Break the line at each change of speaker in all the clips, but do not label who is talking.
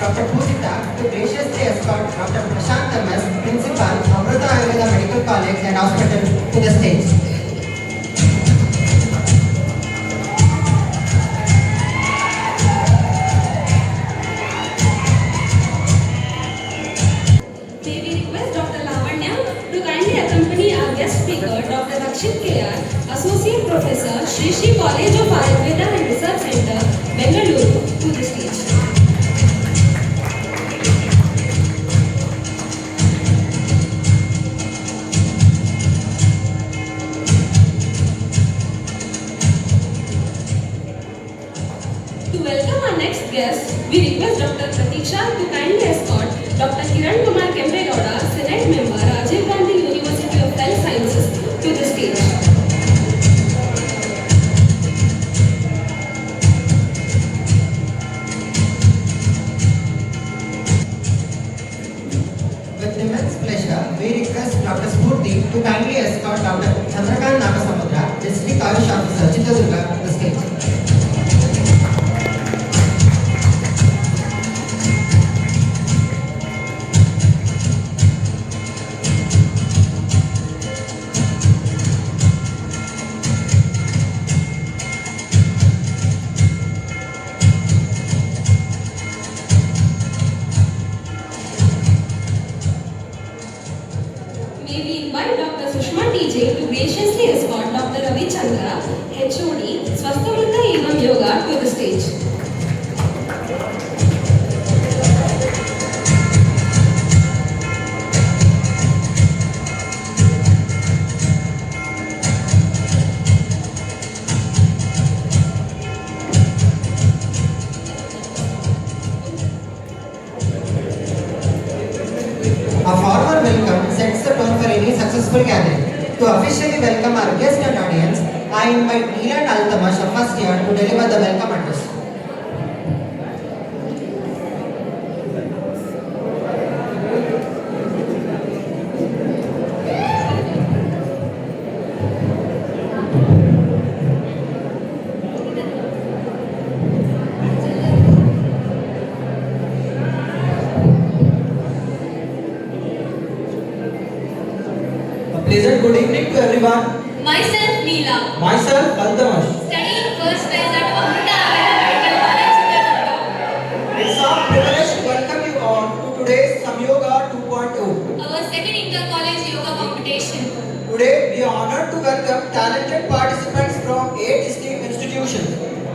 Dr. Pujita to graciously escort Dr. Prashant MS, Principal, Amrita Ayurveda Medical College and Hospital to the stage.
May we request Dr. Lavanya to kindly accompany our guest speaker, Dr. Rakshit KR, Associate Professor, Shri Shri College of Ayurveda and Research Center, Bengaluru, to the stage. To welcome our next guest, we request Dr. Pratiksha to kindly escort Dr. Kiran Kumar Kempegowda, Senate Member, Rajiv Gandhi University of Health Sciences, to the stage.
With immense pleasure, we request Dr. Spurti to kindly escort Dr. Chandrakant Nagasamudra, District Ayush Officer, Chitradurga, to the stage.
May we invite Dr. Sushma TJ to graciously escort Dr. Ravi Chandra, HOD, Swasthamrita Evam Yoga, to the stage.
A formal welcome sets the tone for any successful gathering. To officially welcome our guest and audience, I invite Neela and Altamash of first year to deliver the welcome address. A pleasant good evening to everyone.
Myself Neela,
Myself Altamash.
studying first class at Amrita Ayurveda Medical College, Chitradurga.
It's our privilege to welcome you all to today's Samyoga 2.0.
Our second inter-college yoga competition.
Today, we are honored to welcome talented participants from 8 distinct institutions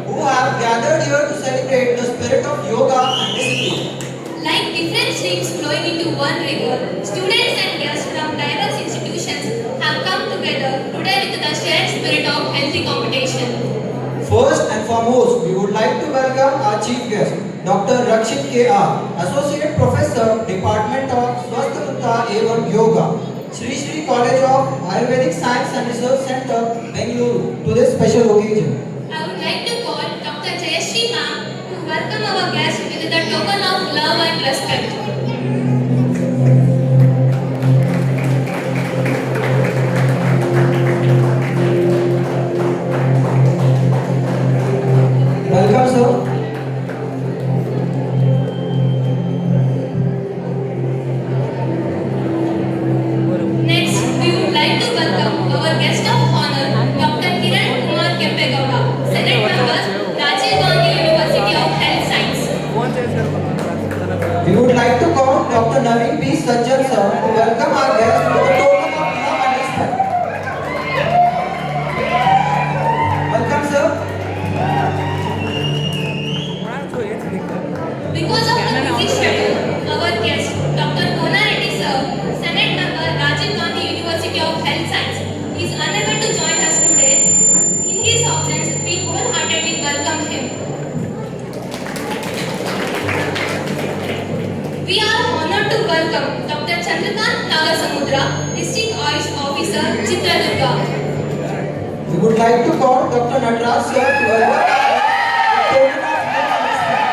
who have gathered here to celebrate the spirit of yoga and discipline.
Like different streams flowing into one river, students and guests from diverse institutions have come together today with the shared spirit of healthy competition.
First and foremost, we would like to welcome our chief guest, Dr. Rakshit KR, Associate Professor, Department of Swasthamrita Evam Yoga, Shri Shri College of Ayurvedic Science and Research Center, Bengaluru, to this special occasion.
I would like to call Dr. Jayashree ma'am to welcome our guests with the token of love and respect.
Welcome, sir.
Next, we would like to welcome our guest of honor, Dr. Kiran Kumar Kempegowda, Senate Member, Rajiv Gandhi University of Health Science.
We would like to call Dr. Naveen P. Sajjan, sir, to welcome our guest with a token of love and respect. Welcome, sir.
Because of the busy schedule, our guest, Dr. Kona Reddy sir, Senate Member, Rajiv Gandhi University of Health Science, is unable to join us today. In his absence, we wholeheartedly welcome him. We are honored to welcome Dr. Chandrakant Nagasamudra, District Ayush Officer, Chitradurga.
We would like to call Dr. Nataraj, sir, to welcome our guest with a token of love and respect.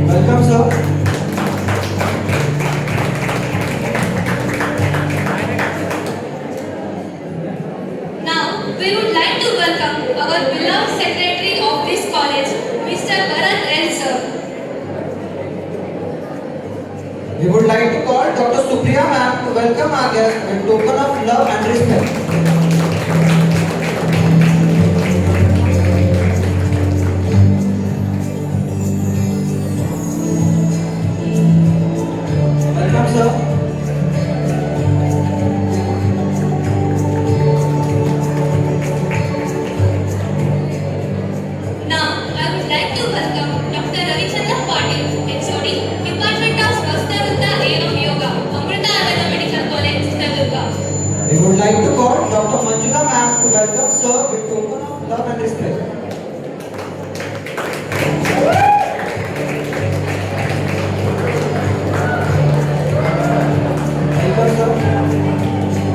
Welcome, sir. welcome our guest with token of love and respect. Welcome, sir.
Now, I would like to welcome Dr. Ravichandra Patil, HOD, Department of Swasthavruta Evam Yoga, Amrita Ayurveda Medical College, Chitradurga.
We would like to call Dr. Manjula ma'am to welcome sir with token of love and respect. Welcome, sir.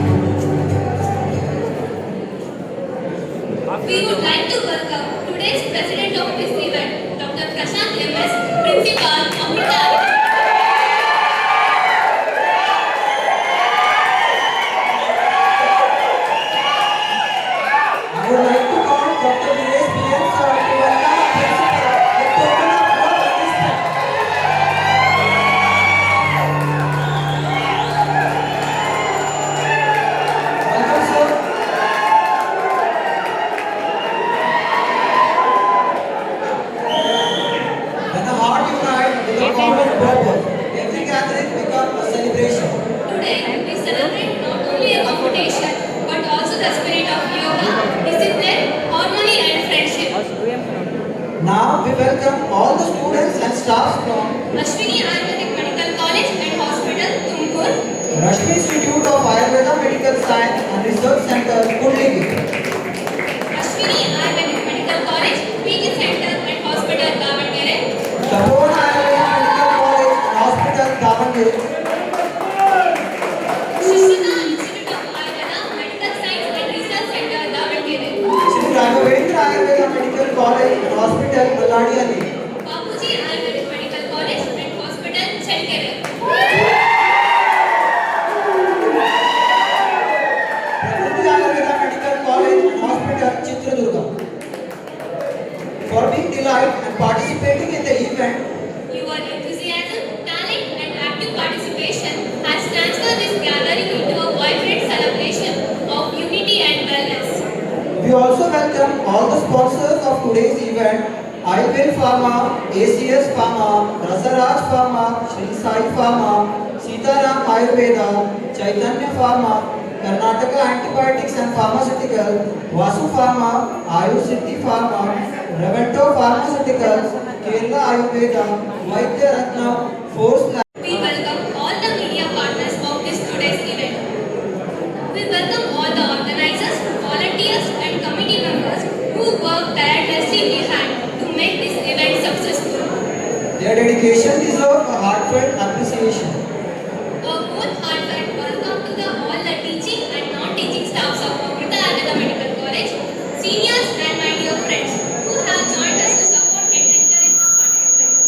We would like to welcome today's president of this event, Dr. Prashant MS, Principal, Amrita Ayurveda.
I would like to call Dr. Viresh PM sir to welcome our principal with token of love and respect. Welcome, sir. When the heart unites with a common purpose, every gathering becomes a celebration.
Today, we celebrate not only a competition, but also the spirit of yoga, discipline, harmony and friendship.
Now we welcome all the students and staff from
Ashwini Ayurvedic Medical College and Hospital, Tumkur.
Rashmi Institute of Ayurveda Medical Science and Research Center, Kundligi.
Ashwini Ayurvedic Medical College, PG Center and Hospital, Davangere.
Tapovan Ayurveda Medical College and Hospital, Davangere.
Shishina Institute of Ayurveda Medical Science and Research Center, Davangere.
Shri Raghavendra Ayurveda Medical College and Hospital, Balladiali.
Bapuji Ayurvedic Medical College and Hospital, Chelkere.
Prakriti Ayurveda Medical College and Hospital, Chitradurga. For being delighted and participating in the event,
Your enthusiasm, talent and active participation has transformed this gathering into a vibrant celebration of unity and wellness.
we also welcome all the sponsors of today's event, Ayurveda Pharma, ACS Pharma, Rasaraj Pharma, Shri Sai Pharma, Sitaram Ayurveda, Chaitanya Pharma, Karnataka Antibiotics and Pharmaceutical, Vasu Pharma, Ayush Siddhi Pharma, Revento Pharmaceuticals, Kerala Ayurveda, Vaidya Ratna, Force Lab.
We welcome all the media partners of this today's event. We welcome all the organizers, volunteers and committee members who work tirelessly behind to make this event successful.
Their dedication deserves a heartfelt appreciation.
A warm heartfelt welcome to all the teaching and non-teaching staffs of Amrita Ayurveda Medical College, seniors and my dear friends who have joined us to support and encourage the participants.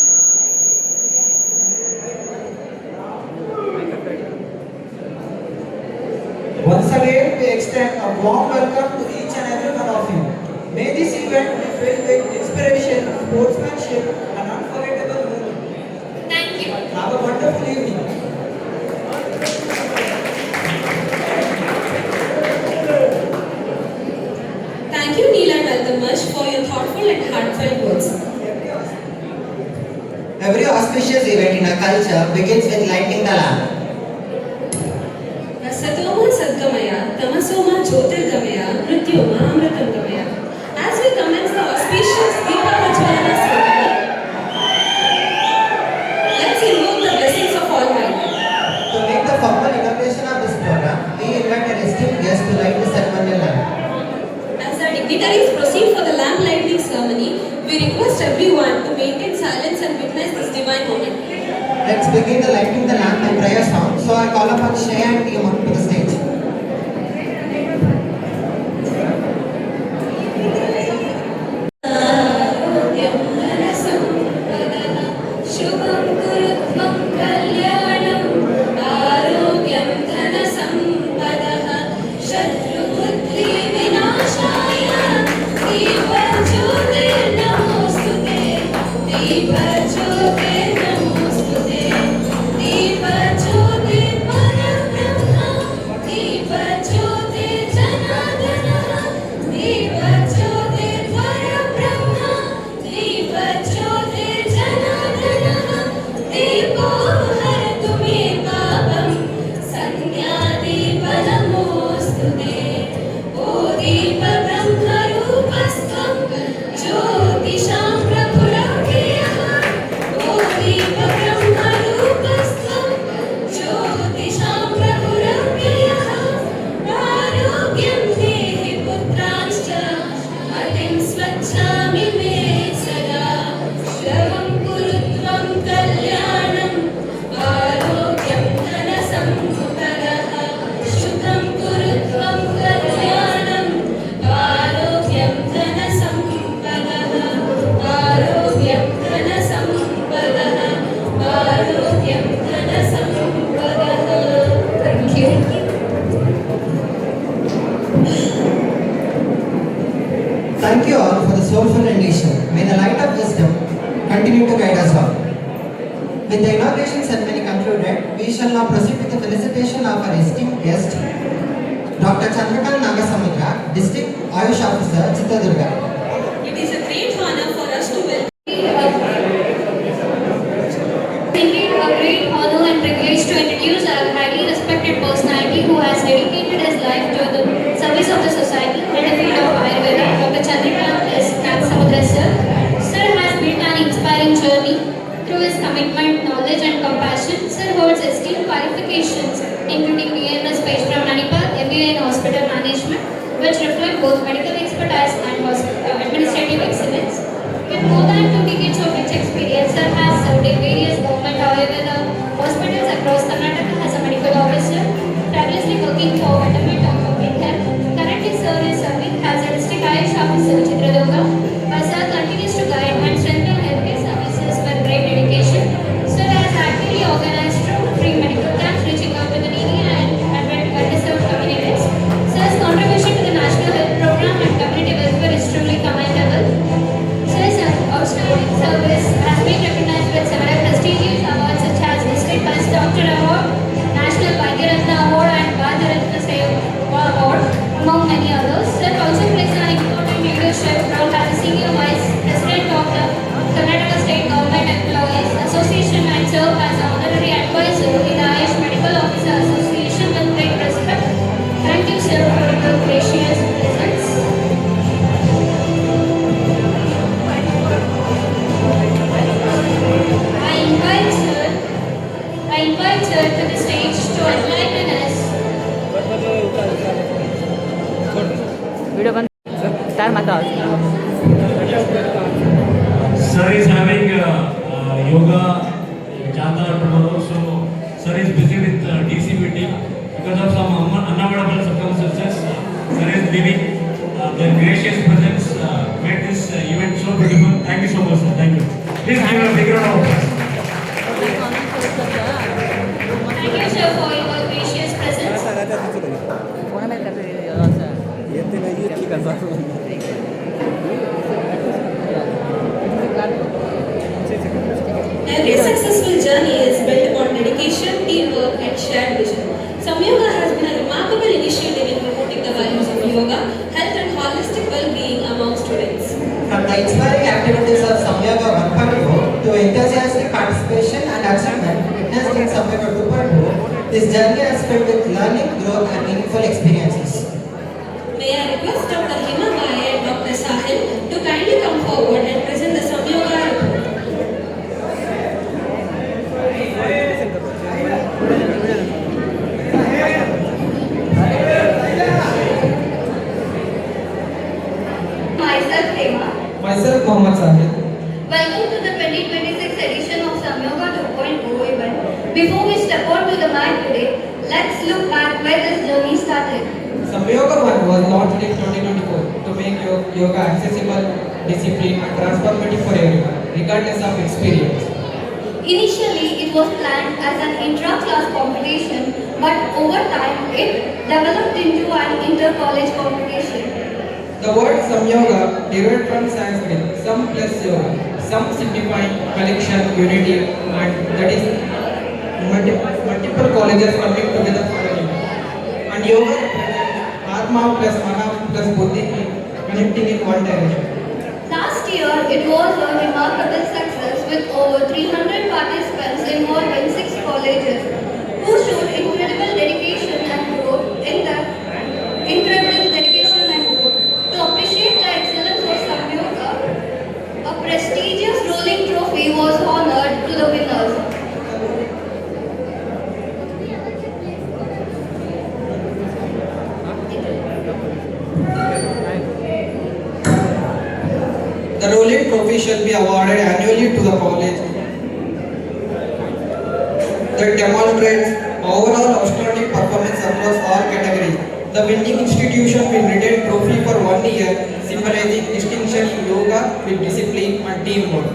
Once again, we extend a warm welcome to each and every one of you. May this event be filled with inspiration, sportsmanship, and unforgettable moments.
Thank you.
Have a wonderful evening.
Thank you, Neela and Altamash, for your thoughtful and heartfelt words.
Every auspicious event in our culture begins with lighting the lamp.
Satoma Sadgamaya, Tamasoma Jyotirgamaya, Mrityoma Amritamgamaya. As we commence the auspicious Deepa Prajwalana ceremony, let's invoke the blessings of Almighty.
To make the formal inauguration of this program, we invite our esteemed guests to light the ceremonial lamp.
As the dignitaries proceed for the lamp lighting ceremony, we request everyone to maintain silence and witness this divine moment.
Let's begin the lighting the lamp by prayer sound. So I call upon Shreya and team onto the stage.
Shubham Kurutvam Kalyanam Arogyam Dhanasampadaha Shatru Buddhi Vinashaya Deepa Jyotir Namostute Deepa Jyotir Namostute Deepa Jyotir Parabrahma
With the inauguration ceremony concluded, we shall now proceed with the felicitation of our esteemed guest, Dr. Chandrakant Nagasamudra, District Ayush Officer, Chitradurga.
It is a great honor for us to welcome
Indeed, a great honor and privilege to introduce our highly respected personality who has dedicated his life to the service of the society in the field of Ayurveda. Dr. Chandrakant S. Nagasamudra sir. Sir has built an inspiring journey through his commitment, knowledge and compassion. Sir holds esteemed qualifications including BMS Page from Manipal, MBA in Hospital Management, which reflect both medical expertise and administrative excellence. With more than 2 decades of rich experience, Sir has served in various government Ayurveda hospitals across Karnataka as a medical officer, tirelessly working for betterment of public health. Currently, Sir is serving as a district Ayush officer Chitradurga, where Sir continues to guide and strengthen healthcare services with great dedication. Sir has actively organized free medical camps reaching out to the needy and underserved communities. Sir's contribution to the National Health Program and community welfare is truly commendable. Sir's outstanding service has been recognized with several prestigious awards such as District Best Doctor Award, National Bhagya Ratna Award and Bharata Ratna Seva Award, among many others. Sir also plays an important leadership role as a senior vice president of the Karnataka State Government Employees Association and serve as an honorary advisor in the Ayush Medical Officer Association with great respect. Thank you, sir, for your gracious presence. I invite sir to the stage to enlighten us.
Video बंद star माता
Sir is having yoga jata tomorrow, so sir is busy with DC meeting because of some unavoidable circumstances. Sir is leaving. Their gracious presence made this event so beautiful. Thank you so much, sir. Thank you. Please give a big round of applause.
Thank you, sir, for your gracious presence.
Phone में करते
Every successful journey is built upon dedication, teamwork, and shared vision. Samyoga has been a remarkable initiative in promoting the values of yoga, health, and holistic well-being among students.
From the inspiring activities of Samyoga 1.0 to enthusiastic participation and achievement witnessed in Samyoga 2.0, this journey has filled with learning, growth, and meaningful experiences.
May I request Dr. Hima Bai and Dr. Sahil to kindly come forward and present the Samyoga report.
Myself, Hema.
Myself, Mohammad Sahil.
Welcome to the 2026 edition of Samyoga 2.0 event. Before we step onto the mat today, let's look back where this journey started.
Samyoga 1 was launched in 2024 to make yoga accessible, disciplined, and transformative for everyone, regardless of experience.
Initially, it was planned as an intra-class competition, but over time, it developed into an inter-college competition.
The word Samyoga derived from Sanskrit, Sam plus Yoga, Sam signifying collection, unity, and that is multiple colleges coming together for a unity. And Yoga represents Atma plus Mana plus Buddhi connecting in one direction.
Last year, it was a remarkable success with over 300 participants involved in 6 colleges who showed incredible dedication and growth To appreciate the excellence of Samyoga, a prestigious rolling trophy was honored to the winners.
The rolling trophy shall be awarded annually to the college that demonstrates overall outstanding performance across all categories. The winning institution will retain trophy for 1 year, symbolizing distinction in yoga with discipline and teamwork.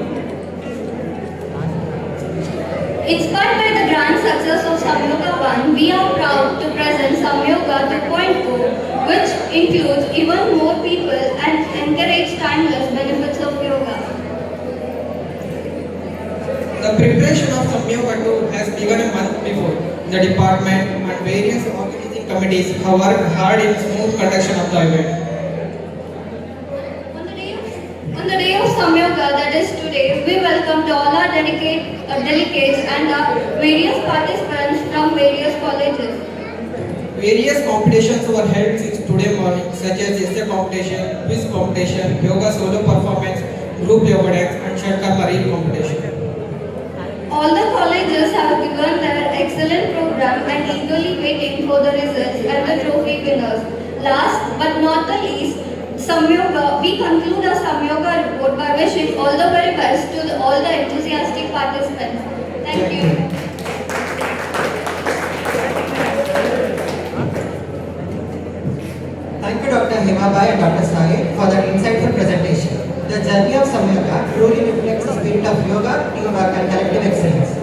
Inspired by the grand success of Samyoga 1, we are proud to present Samyoga 2.0, which includes even more people and encourage timeless benefits of yoga.
The The preparation of Samyoga 2 has begun a month before. The department and various organizing committees have worked hard in smooth conduction of the event.
On the day of Samyoga, that is today, we welcome all our delegates and the various participants from various colleges.
Various competitions were held since today morning, such as essay competition, quiz competition, yoga solo performance, group yoga dance, and Shankar Marine competition.
All the colleges have given their excellent program and eagerly waiting for the results and the trophy winners. Last but not the least, we conclude our Samyoga report by wishing all the very best to all the enthusiastic participants. Thank you.
Thank you, Dr. Himabai and Dr. Sahib, for that insightful presentation. The journey of Samyoga truly reflects the spirit of yoga, teamwork, and collective excellence.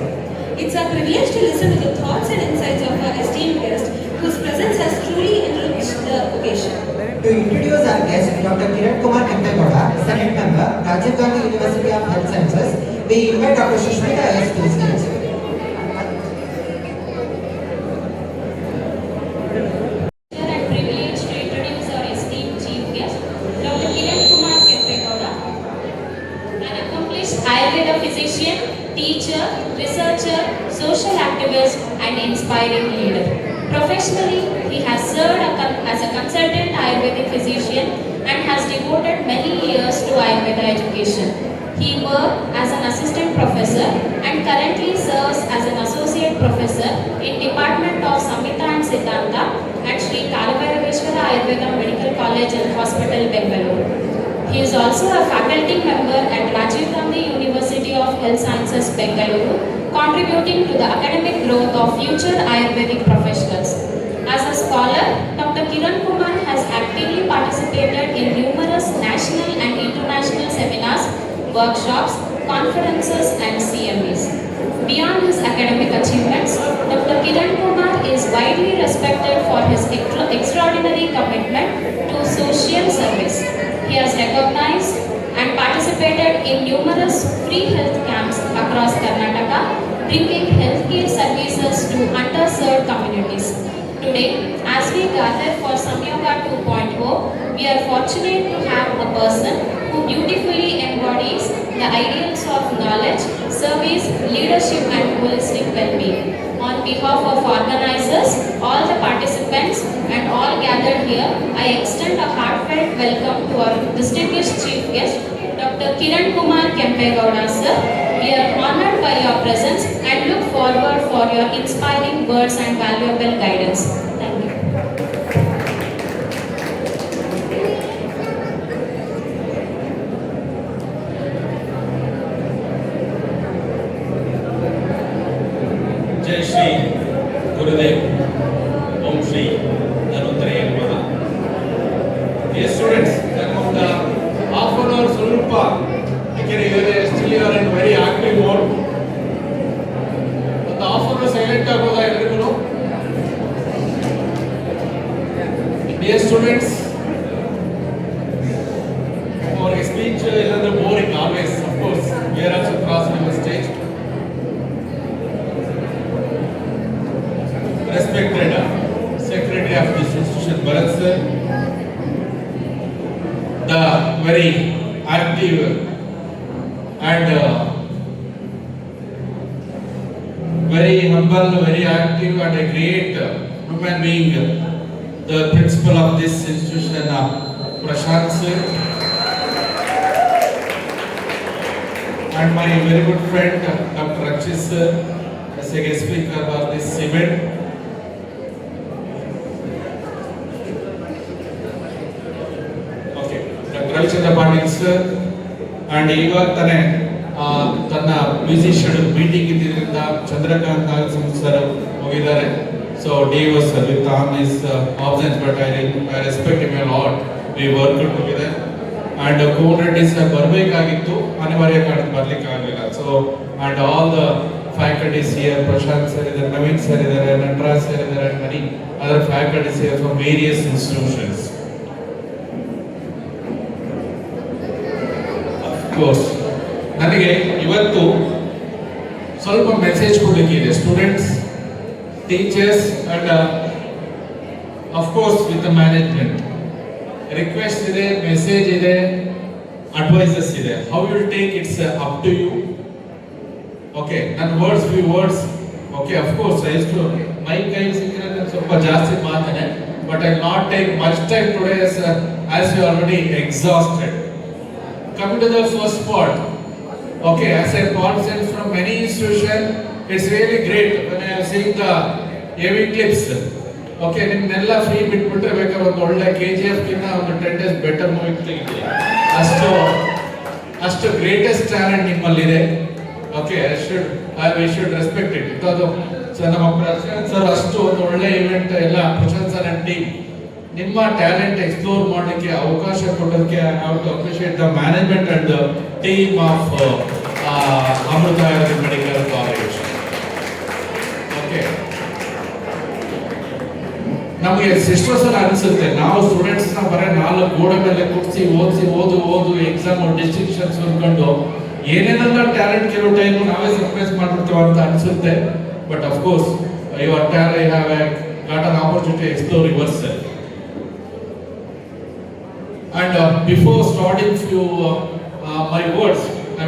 It's our privilege to listen to the thoughts and insights of our esteemed guest, whose presence has truly enriched the occasion.
To introduce our guest, Dr. Kiran Kumar Kempegowda, Senate Member, Rajiv Gandhi University of Health Sciences, we invite Dr. Shushmita S. to the stage.
And privilege to introduce our esteemed chief guest, Dr. Kiran Kumar Kempegowda, an accomplished Ayurveda physician, teacher, researcher, social activist, and inspiring leader. Professionally, he has served as a consultant Ayurvedic physician and has devoted many years to Ayurveda education. He worked as an assistant professor and currently serves as an associate professor in Department of Samhita and Siddhanta at Sri Kalabhairaveshwara Ayurveda Medical College and Hospital, Bengaluru. He is also a faculty member at Rajiv Gandhi University of Health Sciences, Bengaluru, contributing to the academic growth of future Ayurvedic professionals. As a scholar, Dr. Kiran Kumar has actively participated in numerous national and international seminars, workshops, conferences, and CMEs. Beyond his academic achievements, Dr. Kiran Kumar is widely respected for his extraordinary commitment to social service. He has recognized and participated in numerous free health camps across Karnataka, bringing healthcare services to underserved communities. Today, as we gather for Samyoga 2.0, we are fortunate to have a person who beautifully embodies the ideals of knowledge, service, leadership, and holistic well-being. On behalf of organizers, all the participants, and all gathered here, I extend a heartfelt welcome to our distinguished chief guest, Dr. Kiran Kumar Kempegowda, sir. We are honored by your presence and look forward for your inspiring words and valuable guidance. Thank you.
जय श्री गुरुदेव ओम श्री धन्वंतरि नमः. Dear students, around half an hour ಸ್ವಲ್ಪ still you are in very active mode. ಒಂದು half an hour silent ಆಗೋದಾ ಎಲ್ಲರಿಗೂ? Dear students, our speech is boring always, of course. We are also crossing the stage. Respected Secretary of this institution, Bharat sir, the very active and very humble, very active and a great human being, the principal of this institution, Prashant sir, and my very good friend, Dr. Rakshit sir, as a guest speaker of this event. Ravichandra Patil sir and ಇವಾಗ ತಾನೇ ತನ್ನ busy schedule meeting ಇದ್ದಿದ್ದರಿಂದ Chandrakant Nagasingh sir ಹೋಗಿದ್ದಾರೆ. So DO sir with on is absence but I respect him a lot. We work together and Kon Reddy sir ಬರಬೇಕಾಗಿತ್ತು, ಅನಿವಾರ್ಯ ಕಾರಣಕ್ಕೆ ಬರ್ಲಿಕ್ಕೆ ಆಗಲಿಲ್ಲ. So and all the faculties here, Prashanth sir ಇದ್ದಾರೆ, ನವೀನ್ ಸರ್ ಇದ್ದಾರೆ, ನಟರಾಜ್ ಸರ್ ಇದ್ದಾರೆ, many other faculties here from various institutions. Course ನನಗೆ ಇವತ್ತು ಸ್ವಲ್ಪ ಮೆಸೇಜ್ ಕೊಡಲಿಕ್ಕಿದೆ students, teachers and of course with management. Request ಇದೆ, ಮೆಸೇಜ್ ಇದೆ, ಅಡ್ವೈಸಸ್ ಇದೆ. How you take its up to you. Okay, ನನ್ನ words few words. Okay, of course ಎಷ್ಟು ಮೈ ಕೈ ಸಿಕ್ಕಿದ್ರೆ ನಾನು ಸ್ವಲ್ಪ ಜಾಸ್ತಿ ಮಾತಾನೆ, but I not take much time today as you already exhausted. Coming to the first part. Okay, as a parcel from many institution, it's really great when I am seeing the AV clips. Okay, ನಿಮ್ನೆಲ್ಲ free ಬಿಟ್ಬಿಟ್ರೆ ಬೇಕಾದ್ರೆ ಒಂದು ಒಳ್ಳೆ KGF ಗಿನ್ನ ಒಂದು 10 days better movie ತೆಗಿತೀರಿ. ಅಷ್ಟು greatest talent ನಿಮ್ಮಲ್ಲಿದೆ. Okay, we should respect it. ಅದು ಸರ್ ನಮ್ಮ ಪ್ರಶಾಂತ್ ಸರ್ ಅಷ್ಟು ಒಂದು ಒಳ್ಳೆ ಇವೆಂಟ್ ಎಲ್ಲ ಪ್ರಶಾಂತ್ ಸರ್ ಅಂಡ್ ಟೀಮ್ ನಿಮ್ಮ ಟ್ಯಾಲೆಂಟ್ ಎಕ್ಸ್ಪ್ಲೋರ್ ಮಾಡಲಿಕ್ಕೆ ಅವಕಾಶ ಕೊಡೋದಕ್ಕೆ I have to appreciate the management and the team of Amrutha medical college. Okay, ನಮಗೆ ಸಿಸ್ಟರ್ಸ್ ಅನಿಸುತ್ತೆ ನಾವು ಸ್ಟೂಡೆಂಟ್ಸ್ ನ ಬರೀ 4 ಗೋಡೆ ಮೇಲೆ ಕೂರಿಸಿ ಓದು ಎಕ್ಸಾಮ್ ಡಿಸ್ಟಿಂಕ್ಷನ್ಸ್ ಅಂದ್ಕೊಂಡು ಏನೇನೆಲ್ಲ ಟ್ಯಾಲೆಂಟ್ ಕೆಲವು ಟೈಮ್ ನಾವೇ ಸರ್ಪ್ರೈಸ್ ಮಾಡ್ಬಿಡ್ತೀವಿ ಅಂತ ಅನಿಸುತ್ತೆ. But of course your talent have got an opportunity explore your self. And before starting few my words, I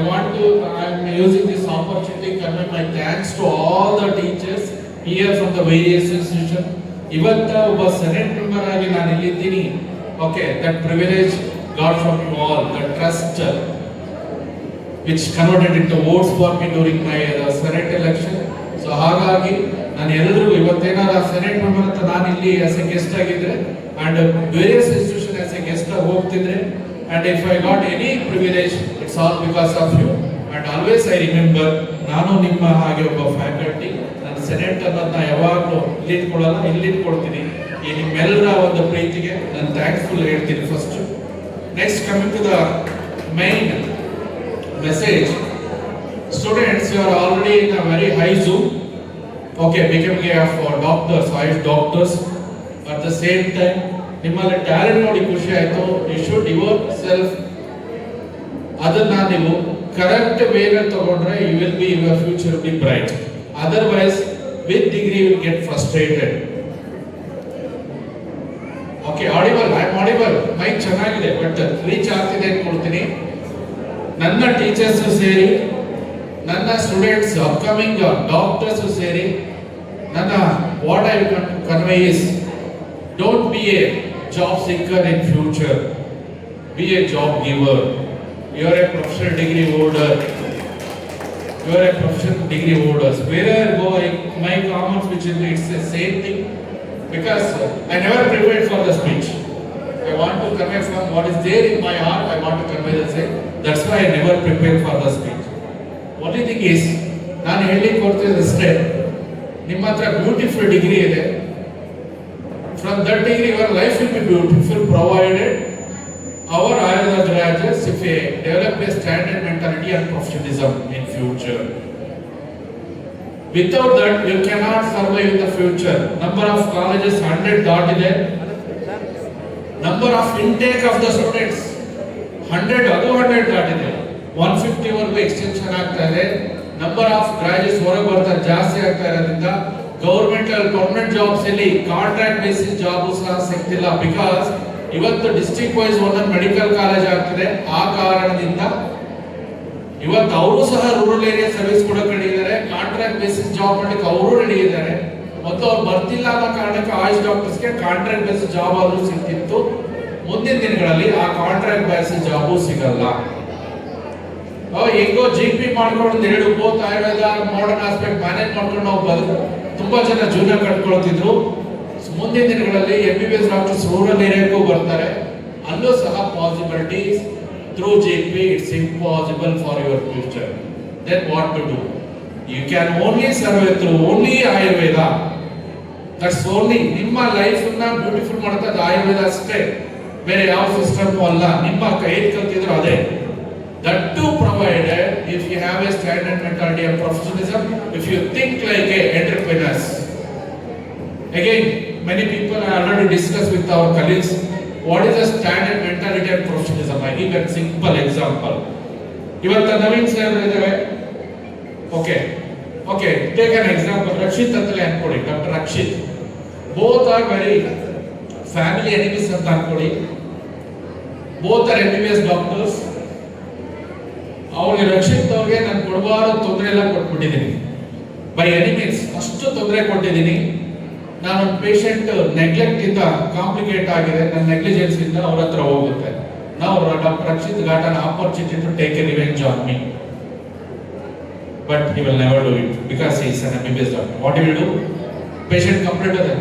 am using this opportunity to convey my thanks to all the teachers here from the various institutions. ಇವತ್ತ ಒಬ್ಬ senate member ಆಗಿ ನಾನು ಇಲ್ಲಿದ್ದೀನಿ. Okay, that privilege got from you all, the trust which converted into votes for me during my Senate election. So ಹಾಗಾಗಿ ನಾನು ಎಲ್ಲರಿಗೂ ಇವತ್ತೇನಾದ್ರು senate member ಅಂತ ನಾನು ಇಲ್ಲಿ ಆಸ್ ಎ ಗೆಸ್ಟ್ ಆಗಿದ್ರೆ and various institutions as a guest ಹೋಗ್ತಿದ್ರೆ, and if I got any privilege, it's all because of you. And always I remember, ನಾನು ನಿಮ್ಮ ಹಾಗೆ ಒಬ್ಬ ಫ್ಯಾಕಲ್ಟಿ, ನಾನು ಸೆನೆಟ್ ಅನ್ನೋದನ್ನ ಯಾವಾಗಲೂ ಇಲ್ಲಿಟ್ಕೊಳ್ಳಲ್ಲ, ಇಲ್ಲಿಟ್ಕೊಳ್ತೀನಿ. ಈ ನಿಮ್ಮೆಲ್ಲರ ಒಂದು ಪ್ರೀತಿಗೆ ನಾನು ಥ್ಯಾಂಕ್ಫುಲ್ ಹೇಳ್ತೀನಿ first. Next, coming to the main message. Students, you are already in a very high zoom. Okay, becoming a doctors, 5 doctors. At the same time, ನಿಮ್ಮಲ್ಲಿ ಟ್ಯಾಲೆಂಟ್ ನೋಡಿ ಖುಷಿ ಆಯ್ತು. ಯು ಶುಡ್ ಯುವರ್ ಸೆಲ್ಫ್ ಅದನ್ನ ನೀವು correct ವೇನ ತಗೊಂಡ್ರೆ you will be your future will be bright. Otherwise with degree will get frustrated. Okay, audible, I am audible, mic ಚೆನ್ನಾಗಿದೆ but reach ಆಗ್ತಿದೆ ಅನ್ಕೊಳ್ತೀನಿ. ನನ್ನ ಟೀಚರ್ಸ್ ಸೇರಿ, ನನ್ನ ಸ್ಟೂಡೆಂಟ್ಸ್ ಅಪ್ಕಮಿಂಗ್ ಡಾಕ್ಟರ್ಸ್ ಸೇರಿ, ನನ್ನ what I convey is, don't be a job seeker in future, be a job giver. You are a professional degree holder, wherever go my comments which is it's the same thing, because I never prepared for the speech. I want to convey from what is there in my heart. I want to convey the same. That's why I never prepared for the speech. Only thing is, ನಾನು ಹೇಳಲಿಕ್ಕೆ ಕೊಡ್ತಿದ್ದೆ ಅಷ್ಟೇ, ನಿಮ್ಮ ಹತ್ರ beautiful degree ಇದೆ. From that degree, your life will be beautiful, provided our Ayurveda graduates if they develop a standard mentality and professionalism in future. Without that, you cannot survive in the future. Number of colleges 100 dated. Number of intake of the students 100 dated. 150 ವರೆಗೂ extension ಆಗ್ತಾ ಇದೆ. Number of graduates ಹೊರಗೆ ಬರ್ತಾರೆ ಜಾಸ್ತಿ ಆಗ್ತಾ ಇರೋದ್ರಿಂದ government permanent jobs ಅಲ್ಲಿ contract basis job ಸಹ ಸಿಗ್ತಿಲ್ಲ. ಬಿಕಾಸ್ ಇವತ್ತು ಡಿಸ್ಟ್ರಿಕ್ಟ್ ವೈಸ್ ಒಂದೊಂದು ಮೆಡಿಕಲ್ ಕಾಲೇಜ್ ಆಗ್ತಿದೆ. ಆ ಕಾರಣದಿಂದ ಇವತ್ತು ಅವರು ಸಹ ರೂರಲ್ ಏರಿಯಾ ಸರ್ವಿಸ್ ಕೊಡೋಕೆ ರೆಡಿ ಇದ್ದಾರೆ, ಕಾಂಟ್ರಾಕ್ಟ್ ಬೇಸಿಸ್ ಜಾಬ್ ಮಾಡಲಿಕ್ಕೆ ಅವರು ರೆಡಿ ಇದ್ದಾರೆ. ಮತ್ತು ಅವ್ರು ಬರ್ತಿಲ್ಲ ಅನ್ನೋ ಕಾರಣಕ್ಕೆ ಆಯುಷ್ ಡಾಕ್ಟರ್ಸ್ಗೆ ಕಾಂಟ್ರಾಕ್ಟ್ ಬೇಸಿಸ್ ಜಾಬ್ ಆದ್ರೂ ಸಿಗ್ತಿತ್ತು. ಮುಂದಿನ ದಿನಗಳಲ್ಲಿ ಆ ಕಾಂಟ್ರಾಕ್ಟ್ ಬೇಸಿಸ್ ಜಾಬು ಸಿಗಲ್ಲ. ಹೆಂಗೋ GP ಮಾಡ್ಕೊಂಡು 2 both Ayurveda modern aspect manage ಮಾಡ್ಕೊಂಡು ನಾವು ತುಂಬಾ ಜನ ಜೀವನ ಕಟ್ಕೊಳ್ತಿದ್ರು. ಮುಂದಿನ ದಿನಗಳಲ್ಲಿ MBBS ಡಾಕ್ಟರ್ಸ್ ರೂರಲ್ ಏರಿಯಾಕ್ಕೂ ಬರ್ತಾರೆ. ಅಲ್ಲೂ ಸಹ possibilities through GP. It's impossible for your future. Then what to do? You can only survey through only Ayurveda. That's only ನಿಮ್ಮ ಲೈಫ್ ಅನ್ನ ಬ್ಯೂಟಿಫುಲ್ ಮಾಡುತ್ತೆ ಆಯುರ್ವೇದ ಅಷ್ಟೇ, ಬೇರೆ ಯಾವ ಸಿಸ್ಟಮ್ ಅಲ್ಲ. ನಿಮ್ಮ ಕೈಯಲ್ಲಿ ಕಲ್ತಿದ್ರು ಅದೇ. That too provided if you have a standard mentality of professionalism, if you think like a entrepreneurs. Again, many people have already discussed with our colleagues what is the standard mentality of professionalism. I give a simple example. ಇವತ್ತು Naveen sir ಇದ್ದಾರೆ. Okay, take an example, Rakshit ಅಂತಲೇ ಅನ್ಕೊಳ್ಳಿ, doctor Rakshit. Both are very family enemies ಅಂತ ಅನ್ಕೊಳ್ಳಿ. Both are MBBS doctors. ಅವ್ರಿಗೆ ರಕ್ಷಿತ್ ಅವ್ರಿಗೆ ನಾನು ಕೊಡಬಾರದು ತೊಂದರೆ ಎಲ್ಲ ಕೊಟ್ಬಿಟ್ಟಿದ್ದೀನಿ, ಬೈ ಎನಿಮೀಸ್ ಅಷ್ಟು ತೊಂದರೆ ಕೊಟ್ಟಿದ್ದೀನಿ. ನಾನೊಂದು ಪೇಷಂಟ್ ನೆಗ್ಲೆಕ್ಟ್ ಇಂದ ಕಾಂಪ್ಲಿಕೇಟ್ ಆಗಿದೆ, ನನ್ನ ನೆಗ್ಲಿಜೆನ್ಸ್ ಇಂದ ಅವ್ರ ಹತ್ರ ಹೋಗುತ್ತೆ. ನಾವು doctor Rakshit got an opportunity to take a revenge on me, but he will never do it because he is an MBBS doctor. What will do? Patient complaint ಅದೇ,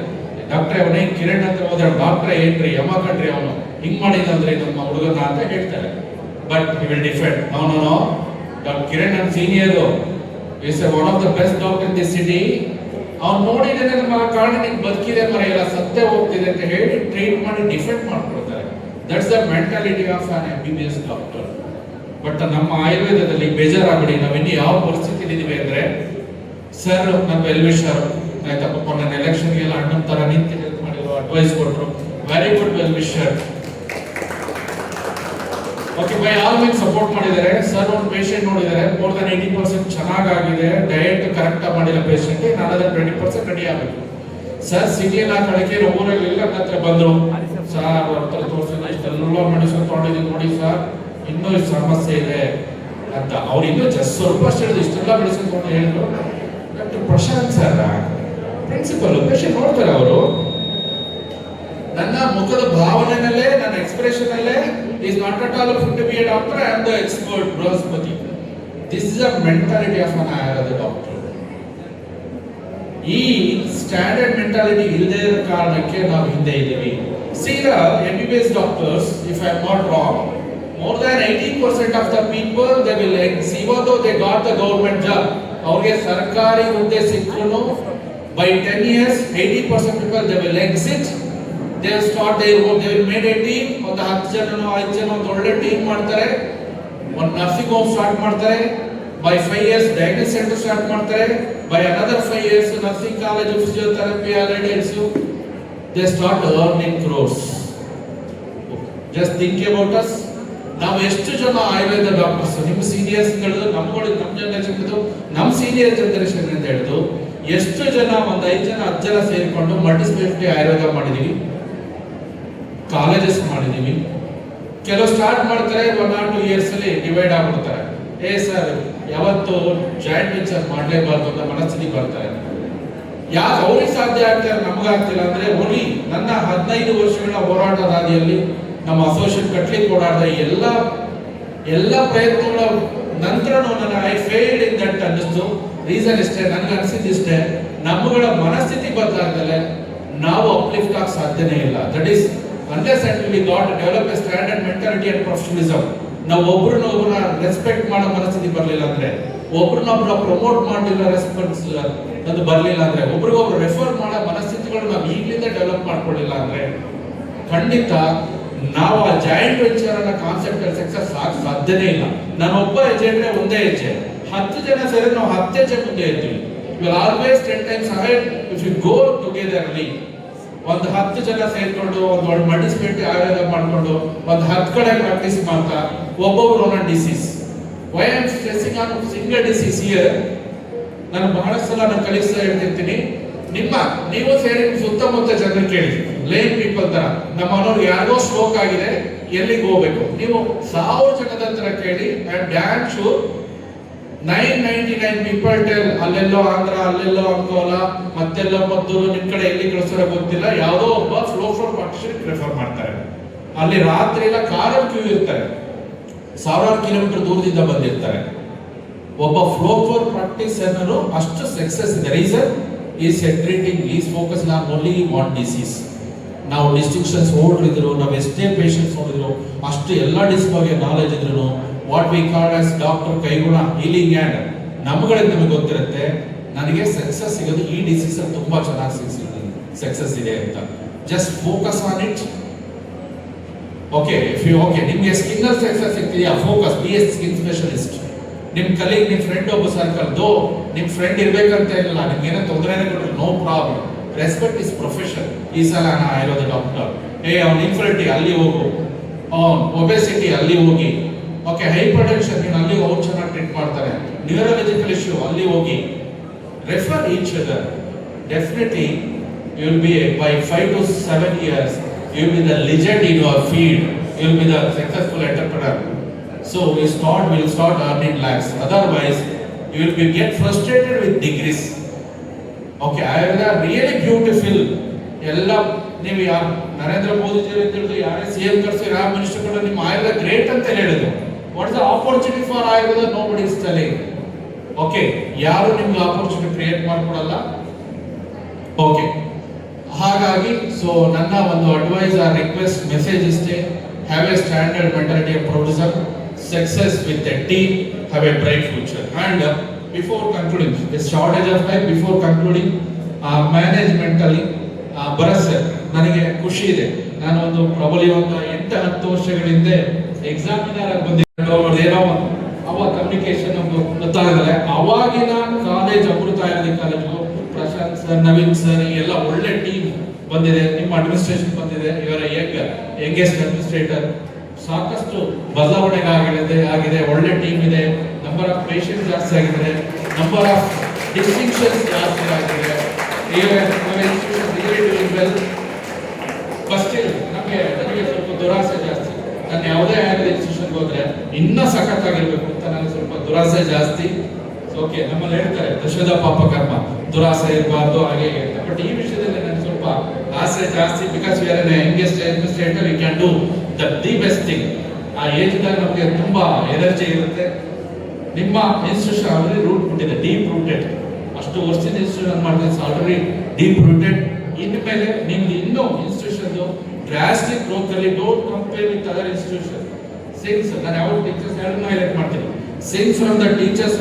ಡಾಕ್ಟ್ರೆ ಅವನೇ ಕಿರಣ್ ಅಂತ ಹೋದ್ರೆ, ಡಾಕ್ಟ್ರೆ ಏನ್ರಿ ಯಮ ಕಣ್ರಿ ಅವನು ಹಿಂಗ್ ಮಾಡಿಲ್ಲ ಅಂದ್ರೆ ನಮ್ಮ ಹುಡುಗನ ಅಂತ ಹೇಳ್ತಾರೆ. ಬಟ್ ಹಿ ವಿಲ್ ಡಿಫೆಂಡ್, ಅವನು ಡಾಕ್ಟರ್ ಕಿರಣ್ ನನ್ನ senior, is one of the best doctor in the city. ಅವ್ನು ನೋಡಿದ್ರೆ ನಮ್ಮ ಕಾರಣ ನಿಂಗೆ ಬದುಕಿದೆ ಮರ ಇಲ್ಲ ಸತ್ಯ ಹೋಗ್ತಿದೆ ಅಂತ ಹೇಳಿ ಟ್ರೀಟ್ ಮಾಡಿ ಡಿಫೆಂಡ್ ಮಾಡ್ಕೊಡ್ತಾರೆ. That's the mentality of an MBBS doctor. But ನಮ್ಮ ಆಯುರ್ವೇದದಲ್ಲಿ ಬೇಜಾರಾಗ್ಬಿಡಿ, ನಾವಿನ್ನು ಯಾವ ಪರಿಸ್ಥಿತಿ ಇದೀವಿ ಅಂದ್ರೆ, ಸರ್ ನನ್ನ ವೆಲ್ವಿಷರ್ ಆಯ್ತಾ, ಪಾಪ ನನ್ನ ಎಲೆಕ್ಷನ್ಗೆಲ್ಲ ಅಣ್ಣನ ತರ ನಿಂತು ಹೆಲ್ಪ್ ಮಾಡಿದ್ರು, ಅಡ್ವೈಸ್ ಕೊಟ್ಟರು, very good wellwisher. Okay, by all means support ಮಾಡಿದ್ದಾರೆ. ಸರ್ ಒಂದು ಪೇಷಂಟ್ ನೋಡಿದ್ದಾರೆ, ಮೋರ್ ದನ್ 80% ಚೆನ್ನಾಗಾಗಿದೆ, ಡಯಟ್ ಕರೆಕ್ಟ್ ಮಾಡಿಲ್ಲ ಪೇಷಂಟ್, ನಾನಂದ್ರೆ 20% ರೆಡಿ ಆಗಬೇಕು. ಸರ್ ಸಿಗ್ಲಿಲ್ಲ, ಕಡೆಗೆ ಊರಲ್ಲಿ ಇಲ್ಲ, ನನ್ನ ಹತ್ರ ಬಂದ್ರು, ಸರ್ ಅವ್ರ ಹತ್ರ ತೋರಿಸಿದ ಇಷ್ಟೆಲ್ಲ ಮೆಡಿಸಿನ್ ತಗೊಂಡಿದ್ದೀನಿ ನೋಡಿ ಸರ್, ಇನ್ನೂ ಇಷ್ಟು ಸಮಸ್ಯೆ ಇದೆ ಅಂತ. ಅವ್ರು ಇನ್ನೂ ಜಸ್ಟ್ ಸ್ವಲ್ಪ ಅಷ್ಟು ಹೇಳಿದ್ರು, ಇಷ್ಟೆಲ್ಲ ಮೆಡಿಸಿನ್ ತಗೊಂಡು ಹೇಳಿದ್ರು. Doctor Prashant sir principal patient ನೋಡ್ತಾರೆ, ಅವರು ನನ್ನ ಮುಖದ ಭಾವನೆನಲ್ಲೇ, ನನ್ನ ಎಕ್ಸ್ಪ್ರೆಷನ್ ಅಲ್ಲೇ, is not at all fit to be a doctor, I am the expert, Brahaspati. This is a mentality of an Ayurveda doctor. ಈ ಸ್ಟ್ಯಾಂಡರ್ಡ್ ಮೆಂಟಾಲಿಟಿ ಇಲ್ಲದೆ ಇರೋ ಕಾರಣಕ್ಕೆ ನಾವು ಹಿಂದೆ ಇದ್ದೀವಿ. See the MBBS doctors, if I am not wrong, more than 80% of the people they will exit, even though they got the government job, ಅವ್ರಿಗೆ ಸರ್ಕಾರಿ ಹುದ್ದೆ ಸಿಕ್ಕರೂ by 10 years 80% people they will exit. They will start their own, they will made a team, ಒಂದು 10 ಜನನೋ 5 ಜನ ಒಂದು ಒಳ್ಳೆ team ಮಾಡ್ತಾರೆ, ಒಂದು ನರ್ಸಿಂಗ್ ಹೋಮ್ ಸ್ಟಾರ್ಟ್ ಮಾಡ್ತಾರೆ, by 5 years diagnose centre start ಮಾಡ್ತಾರೆ, by another 5 years nursing college, physiotherapy, ಅಲೈಡೆಡ್ಸ್, they start earning crores. Just think about us. ನಾವು ಎಷ್ಟು ಜನ ಆಯುರ್ವೇದ ಡಾಕ್ಟರ್ಸ್, ನಿಮ್ಮ ಸೀನಿಯರ್ಸ್ ಹೇಳಿದ್ರು, ನಮ್ಮ ಜನರೇಷನ್ ಹಿಡಿದು ನಮ್ಮ ಸೀನಿಯರ್ ಜನರೇಷನ್ ಅಂತ ಹೇಳಿದ್ರು, ಎಷ್ಟು ಜನ ಒಂದು 5 ಜನ 10 ಜನ ಸೇರಿಕೊಂಡು ಮಲ್ಟಿ ಸ್ಪೆಷಾಲಿಟಿ ಆಯುರ್ವೇದ ಮಾಡಿದೀವಿ, ಕಾಲೇಜಸ್ ಮಾಡಿದೀವಿ. ಕೆಲವು ಸ್ಟಾರ್ಟ್ ಮಾಡ್ತಾರೆ 1 or 2 years ಅಲ್ಲಿ ಡಿವೈಡ್ ಆಗ್ಬಿಡ್ತಾರೆ. ಸರ್ ಯಾವತ್ತು ಜಾಯಿಂಟ್ ವೆಂಚರ್ ಮಾಡಲೇಬಾರ್ದು ಅಂತ ಮನಸ್ಥಿತಿ ಬರ್ತಾರೆ. ಯಾಕೆ ಅವ್ರಿಗೆ ಸಾಧ್ಯ ಆಗ್ತಾರೆ ನಮಗಾಗ್ತಿಲ್ಲ ಅಂದ್ರೆ, ಓನ್ಲಿ ನನ್ನ 15 ವರ್ಷಗಳ ಹೋರಾಟದ ಹಾದಿಯಲ್ಲಿ ನಮ್ಮ ಅಸೋಸಿಯೇಟ್ ಕಟ್ಲಿಕ್ಕೆ ಓಡಾಡಿದ ಎಲ್ಲ ಪ್ರಯತ್ನಗಳ ನಂತರನೂ ನನ್ನ ಐ ಫೇಲ್ಡ್ ಇನ್ ದಟ್ ಅನ್ನಿಸ್ತು. ರೀಸನ್ ಇಷ್ಟೇ, ನನಗೆ ಅನಿಸಿದ್ದು ಇಷ್ಟೇ, ನಮ್ಮಗಳ ಮನಸ್ಥಿತಿ ಬದಲಾಗದಲ್ಲೇ ನಾವು ಅಪ್ಲಿಫ್ಟ್ ಆಗ ಸಾಧ್ಯನೇ ಇಲ್ಲ. That is unless until we got to develop a standard mentality and professionalism. ನಾವು ಒಬ್ಬರನ್ನ ರೆಸ್ಪೆಕ್ಟ್ ಮಾಡೋ ಮನಸ್ಥಿತಿ ಬರಲಿಲ್ಲ ಅಂದ್ರೆ, ಒಬ್ಬರನ್ನೊಬ್ಬರ ಪ್ರಮೋಟ್ ಮಾಡಲಿಲ್ಲ, ರೆಸ್ಪೆಕ್ಟ್ ಅದು ಬರಲಿಲ್ಲ ಅಂದ್ರೆ, ಒಬ್ರಿಗೊಬ್ರು ರೆಫರ್ ಮಾಡೋ ಮನಸ್ಥಿತಿಗಳು ನಾವು ಈಗಲಿಂದ ಡೆವಲಪ್ ಮಾಡ್ಕೊಳ್ಳಿಲ್ಲ ಅಂದ್ರೆ, ಖಂಡಿತ ನಾವು ಆ ಜಾಯಿಂಟ್ ವೆಂಚರ್ ಅನ್ನೋ ಕಾನ್ಸೆಪ್ಟ್ ಅಲ್ಲಿ ಸಕ್ಸಸ್ ಆಗ ಸಾಧ್ಯನೇ ಇಲ್ಲ. ನಾನು ಒಬ್ಬ ಹೆಜ್ಜೆ ಅಂದ್ರೆ ಒಂದೇ ಹೆಜ್ಜೆ, 10 ಜನ ಸೇರಿ ನಾವು 10 ಹೆಜ್ಜೆ ಮುಂದೆ ಇರ್ತೀವಿ. You will always 10 times ahead if you go togetherly. ಒಂದು 10 ಜನ ಸೇರ್ಕೊಂಡು ಒಂದು ಒಳ್ಳೆ ಮಲ್ಟಿಸ್ಪೆಷಾಲಿಟಿ ಆಯುರ್ವೇದ ಮಾಡ್ಕೊಂಡು ಒಂದು 10 ಕಡೆ ಪ್ರಾಕ್ಟೀಸ್ ಮಾಡ್ತಾ, ಒಬ್ಬೊಬ್ರು ಒಂದೊಂದು disease. Why am stressing on single disease here? ನಾನು ಬಹಳಷ್ಟು ಸಲ ನಾನು ಕಲಿಸ್ತಾ ಹೇಳ್ತಿರ್ತೀನಿ, ನೀವು ಸೇರಿ ಸುತ್ತಮುತ್ತ ಜನರು ಕೇಳಿ, ಲೇನ್ ಪೀಪಲ್ ತರ, ನಮ್ಮ ಮನೋರು ಯಾರಿಗೋ ಸ್ಟ್ರೋಕ್ ಆಗಿದೆ, ಎಲ್ಲಿಗೆ ಹೋಗ್ಬೇಕು, ನೀವು 1000 ಜನದ ಹತ್ರ ಕೇಳಿ, I am damn sure 999 people tell, ಅಲ್ಲೆಲ್ಲೋ ಆಂಧ್ರ, ಅಲ್ಲೆಲ್ಲೋ ಅಂಕೋಲ, ಮತ್ತೆಲ್ಲೋ ಮದ್ದೂರು, ನಿಮ್ ಕಡೆ ಎಲ್ಲಿ ಕಳಿಸ್ತಾರೋ ಗೊತ್ತಿಲ್ಲ, ಯಾವುದೋ ಒಬ್ಬ ಫ್ಲೋ ಪ್ರಾಕ್ಟೀಷನರ್ ಪ್ರಿಫರ್ ಮಾಡ್ತಾರೆ. ಅಲ್ಲಿ ರಾತ್ರಿ ಎಲ್ಲ ಕಾರಲ್ಲಿ ಕ್ಯೂ ಇರ್ತಾರೆ, 1000 ಕಿಲೋಮೀಟರ್ ದೂರದಿಂದ ಬಂದಿರ್ತಾರೆ. ಒಬ್ಬ ಫ್ಲೋ ಪ್ರಾಕ್ಟೀಷನರ್ ಅಷ್ಟು ಸಕ್ಸಸ್ ಇದೆ. Reason is treating, is focus on only one disease. ನಾವು ಡಿಸ್ಟಿಂಕ್ಷನ್ಸ್ ಓಡಿದ್ರು, ನಾವು ಎಷ್ಟೇ ಪೇಷಂಟ್ಸ್ ನೋಡಿದ್ರು, ಅಷ್ಟು ಎಲ್ಲ ಡಿಸೀಸ್ ಬಗ್ಗೆ ನಾಲೆಜ್ ಇದ್ರು, what we call as doctor ಕೈಗುಣ ಹೀಲಿಂಗ್ ಹ್ಯಾಂಡ್, ನಮಗೆ ಗೊತ್ತಿರುತ್ತೆ ನನಗೆ ಸಕ್ಸಸ್ ಸಿಗೋದು ಈ ಡಿಸೀಸ್ ಅಲ್ಲಿ ತುಂಬಾ ಚೆನ್ನಾಗಿ ಸಕ್ಸಸ್ ಇದೆ ಅಂತ. Just focus on it. Okay, ನಿಮ್ಗೆ ಸ್ಕಿನ್ ಅಲ್ಲಿ ಸಕ್ಸಸ್ ಸಿಗ್ತಿದೆಯಾ, focus, be as skin specialist. ನಿಮ್ ಕಲೀಗ್, ನಿಮ್ ಫ್ರೆಂಡ್ ಒಬ್ಬ ಸರ್ಕಲ್ ದೋ, ನಿಮ್ ಫ್ರೆಂಡ್ ಇರ್ಬೇಕಂತ ಇಲ್ಲ, ನಿಮ್ಗೆ ಏನೋ ತೊಂದರೆನೇ ಕೊಟ್ಟರು, no problem, respect is profession. ಈ ಸಲ ನಾ ಆಯುರ್ವೇದ ಡಾಕ್ಟರ್, ಅವ್ನು ಇನ್ಫರ್ಟಿಲಿಟಿ ಅಲ್ಲಿ ಹೋಗು, ಒಬೆಸಿಟಿ ಅಲ್ಲಿ ಹೋಗಿ, ಓಕೆ ಹೈಪರ್ ಟೆನ್ಷನ್ ನೀನು ಅಲ್ಲಿ ಅವ್ರು ಚೆನ್ನಾಗಿ ಟ್ರೀಟ್ ಮಾಡ್ತಾರೆ, ನ್ಯೂರಲಾಜಿಕಲ್ ಇಶ್ಯೂ ಅಲ್ಲಿ ಹೋಗಿ, refer each other. Definitely, you will be by 5 to 7 years, you will be the legend in your field. You will be the successful entrepreneur. So we will start earning lakhs. Otherwise, you will be get frustrated with degrees. Okay, I have really beautiful. ಎಲ್ಲ ನೀವು ಯಾರು ನರೇಂದ್ರ ಮೋದಿಜಿ ಹೇಳಿದ್ರು, ಯಾರೇ CM ಕರ್ಸಿ ಯಾವ minister ನಿಮ್ಮ Ayurveda great ಅಂತ ಹೇಳಿದ್ರು. What is the opportunity for Ayurveda? Nobody is telling. Okay, ಯಾರು ನಿಮ್ಗೆ ಆಪರ್ಚುನಿಟಿ ಕ್ರಿಯೇಟ್ ಮಾಡ್ಕೊಡಲ್ಲ. ಓಕೆ, ಹಾಗಾಗಿ ಸೊ ನನ್ನ ಒಂದು ಅಡ್ವೈಸ್ ಆರ್ ರಿಕ್ವೆಸ್ಟ್ ಮೆಸೇಜ್ ಇಷ್ಟೇ: have a standard mentality of producer, success with a team, have a bright future. And before concluding, this shortage of time, before concluding, ಮ್ಯಾನೇಜ್ಮೆಂಟಲ್ಲಿ Bharat sir, ನನಗೆ ಖುಷಿ ಇದೆ. ನಾನು ಒಂದು ಪ್ರಬಲಿ ಒಂದು 8-10 ವರ್ಷಗಳ ಹಿಂದೆ ಎಕ್ಸಾಮಿನರ್ ಆಗಿ ಬಂದಿದ್ದೆ. ಏನೋ ಅವ ಕಮ್ಯುನಿಕೇಶನ್ ಒಂದು ಗೊತ್ತಾಗಲ್ಲ. ಅವಾಗಿನ college Amrutha Ayurvedic college, Prashanth sir, Naveen sir, ಎಲ್ಲ ಒಳ್ಳೆ ಟೀಮ್ ಬಂದಿದೆ. ನಿಮ್ಮ ಅಡ್ಮಿನಿಸ್ಟ್ರೇಷನ್ ಬಂದಿದೆ. ಇವರ ಯಂಗೆಸ್ಟ್ ಅಡ್ಮಿನಿಸ್ಟ್ರೇಟರ್. ಸಾಕಷ್ಟು ಬದಲಾವಣೆಗಳಾಗಿದೆ. ಒಳ್ಳೆ ಟೀಮ್ ಇದೆ. ನಂಬರ್ ಆಫ್ ಪೇಷಂಟ್ ಜಾಸ್ತಿ ಆಗಿದೆ. ನಂಬರ್ ಆಫ್ ಡಿಸ್ಟಿಂಕ್ಷನ್ಸ್ ಜಾಸ್ತಿ ಆಗಿದೆ. ನನಗೆ ಸ್ವಲ್ಪ ದುರಾಸೆ ಜಾಸ್ತಿ. ನಾನು ಯಾವುದೇ ಆಯುರ್ವೇದ ಇನ್ಸ್ಟಿಟ್ಯೂಷನ್ಗೆ ಹೋದ್ರೆ ಇನ್ನೂ ಸಖತ್ತಾಗಿರ್ಬೇಕು ಅಂತ ನನಗೆ ಸ್ವಲ್ಪ ದುರಾಸೆ ಜಾಸ್ತಿ. ಓಕೆ, ನಮ್ಮಲ್ಲಿ ಹೇಳ್ತಾರೆ ದಶದ ಪಾಪ ಕರ್ಮ, ದುರಾಸೆ ಇರಬಾರ್ದು, ಹಾಗೆ ಹೇಳ್ತಾರೆ. ಬಟ್ ಈ ವಿಷಯದಲ್ಲಿ ನನಗೆ ಸ್ವಲ್ಪ ಆಸೆ ಜಾಸ್ತಿ. Because we are N youngest administrator, we can do the best thing. ಆ ಏಜ್ದಾಗ ನಮಗೆ ತುಂಬಾ ಎನರ್ಜಿ ಇರುತ್ತೆ. ನಿಮ್ಮ ಇನ್ಸ್ಟಿಟ್ಯೂಷನ್ ಆಲ್ರೆಡಿ ರೂಟ್ ಬಿಟ್ಟಿದೆ, ಡೀಪ್ ರೂಟೆಡ್. ಅಷ್ಟು ವರ್ಷದ ಇನ್ಸ್ಟಿಟ್ಯೂಷನ್ ಮಾಡಿದ್ರೆ ಆಲ್ರೆಡಿ ಡೀಪ್ ರೂಟೆಡ್. ಇನ್ಮೇಲೆ ನಿಮ್ದು ಇನ್ನೂ ಇನ್ಸ್ಟಿಟ್ಯೂಷನ್ ಡ್ರಾಸ್ಟಿಕ್ ಗ್ರೋತ್ ಅಲ್ಲಿ don't compare with other institution. Since ನಾನು ಯಾವ ಟೀಚರ್ಸ್ ಹೈಲೈಟ್ ಮಾಡ್ತೀನಿ, since from the teachers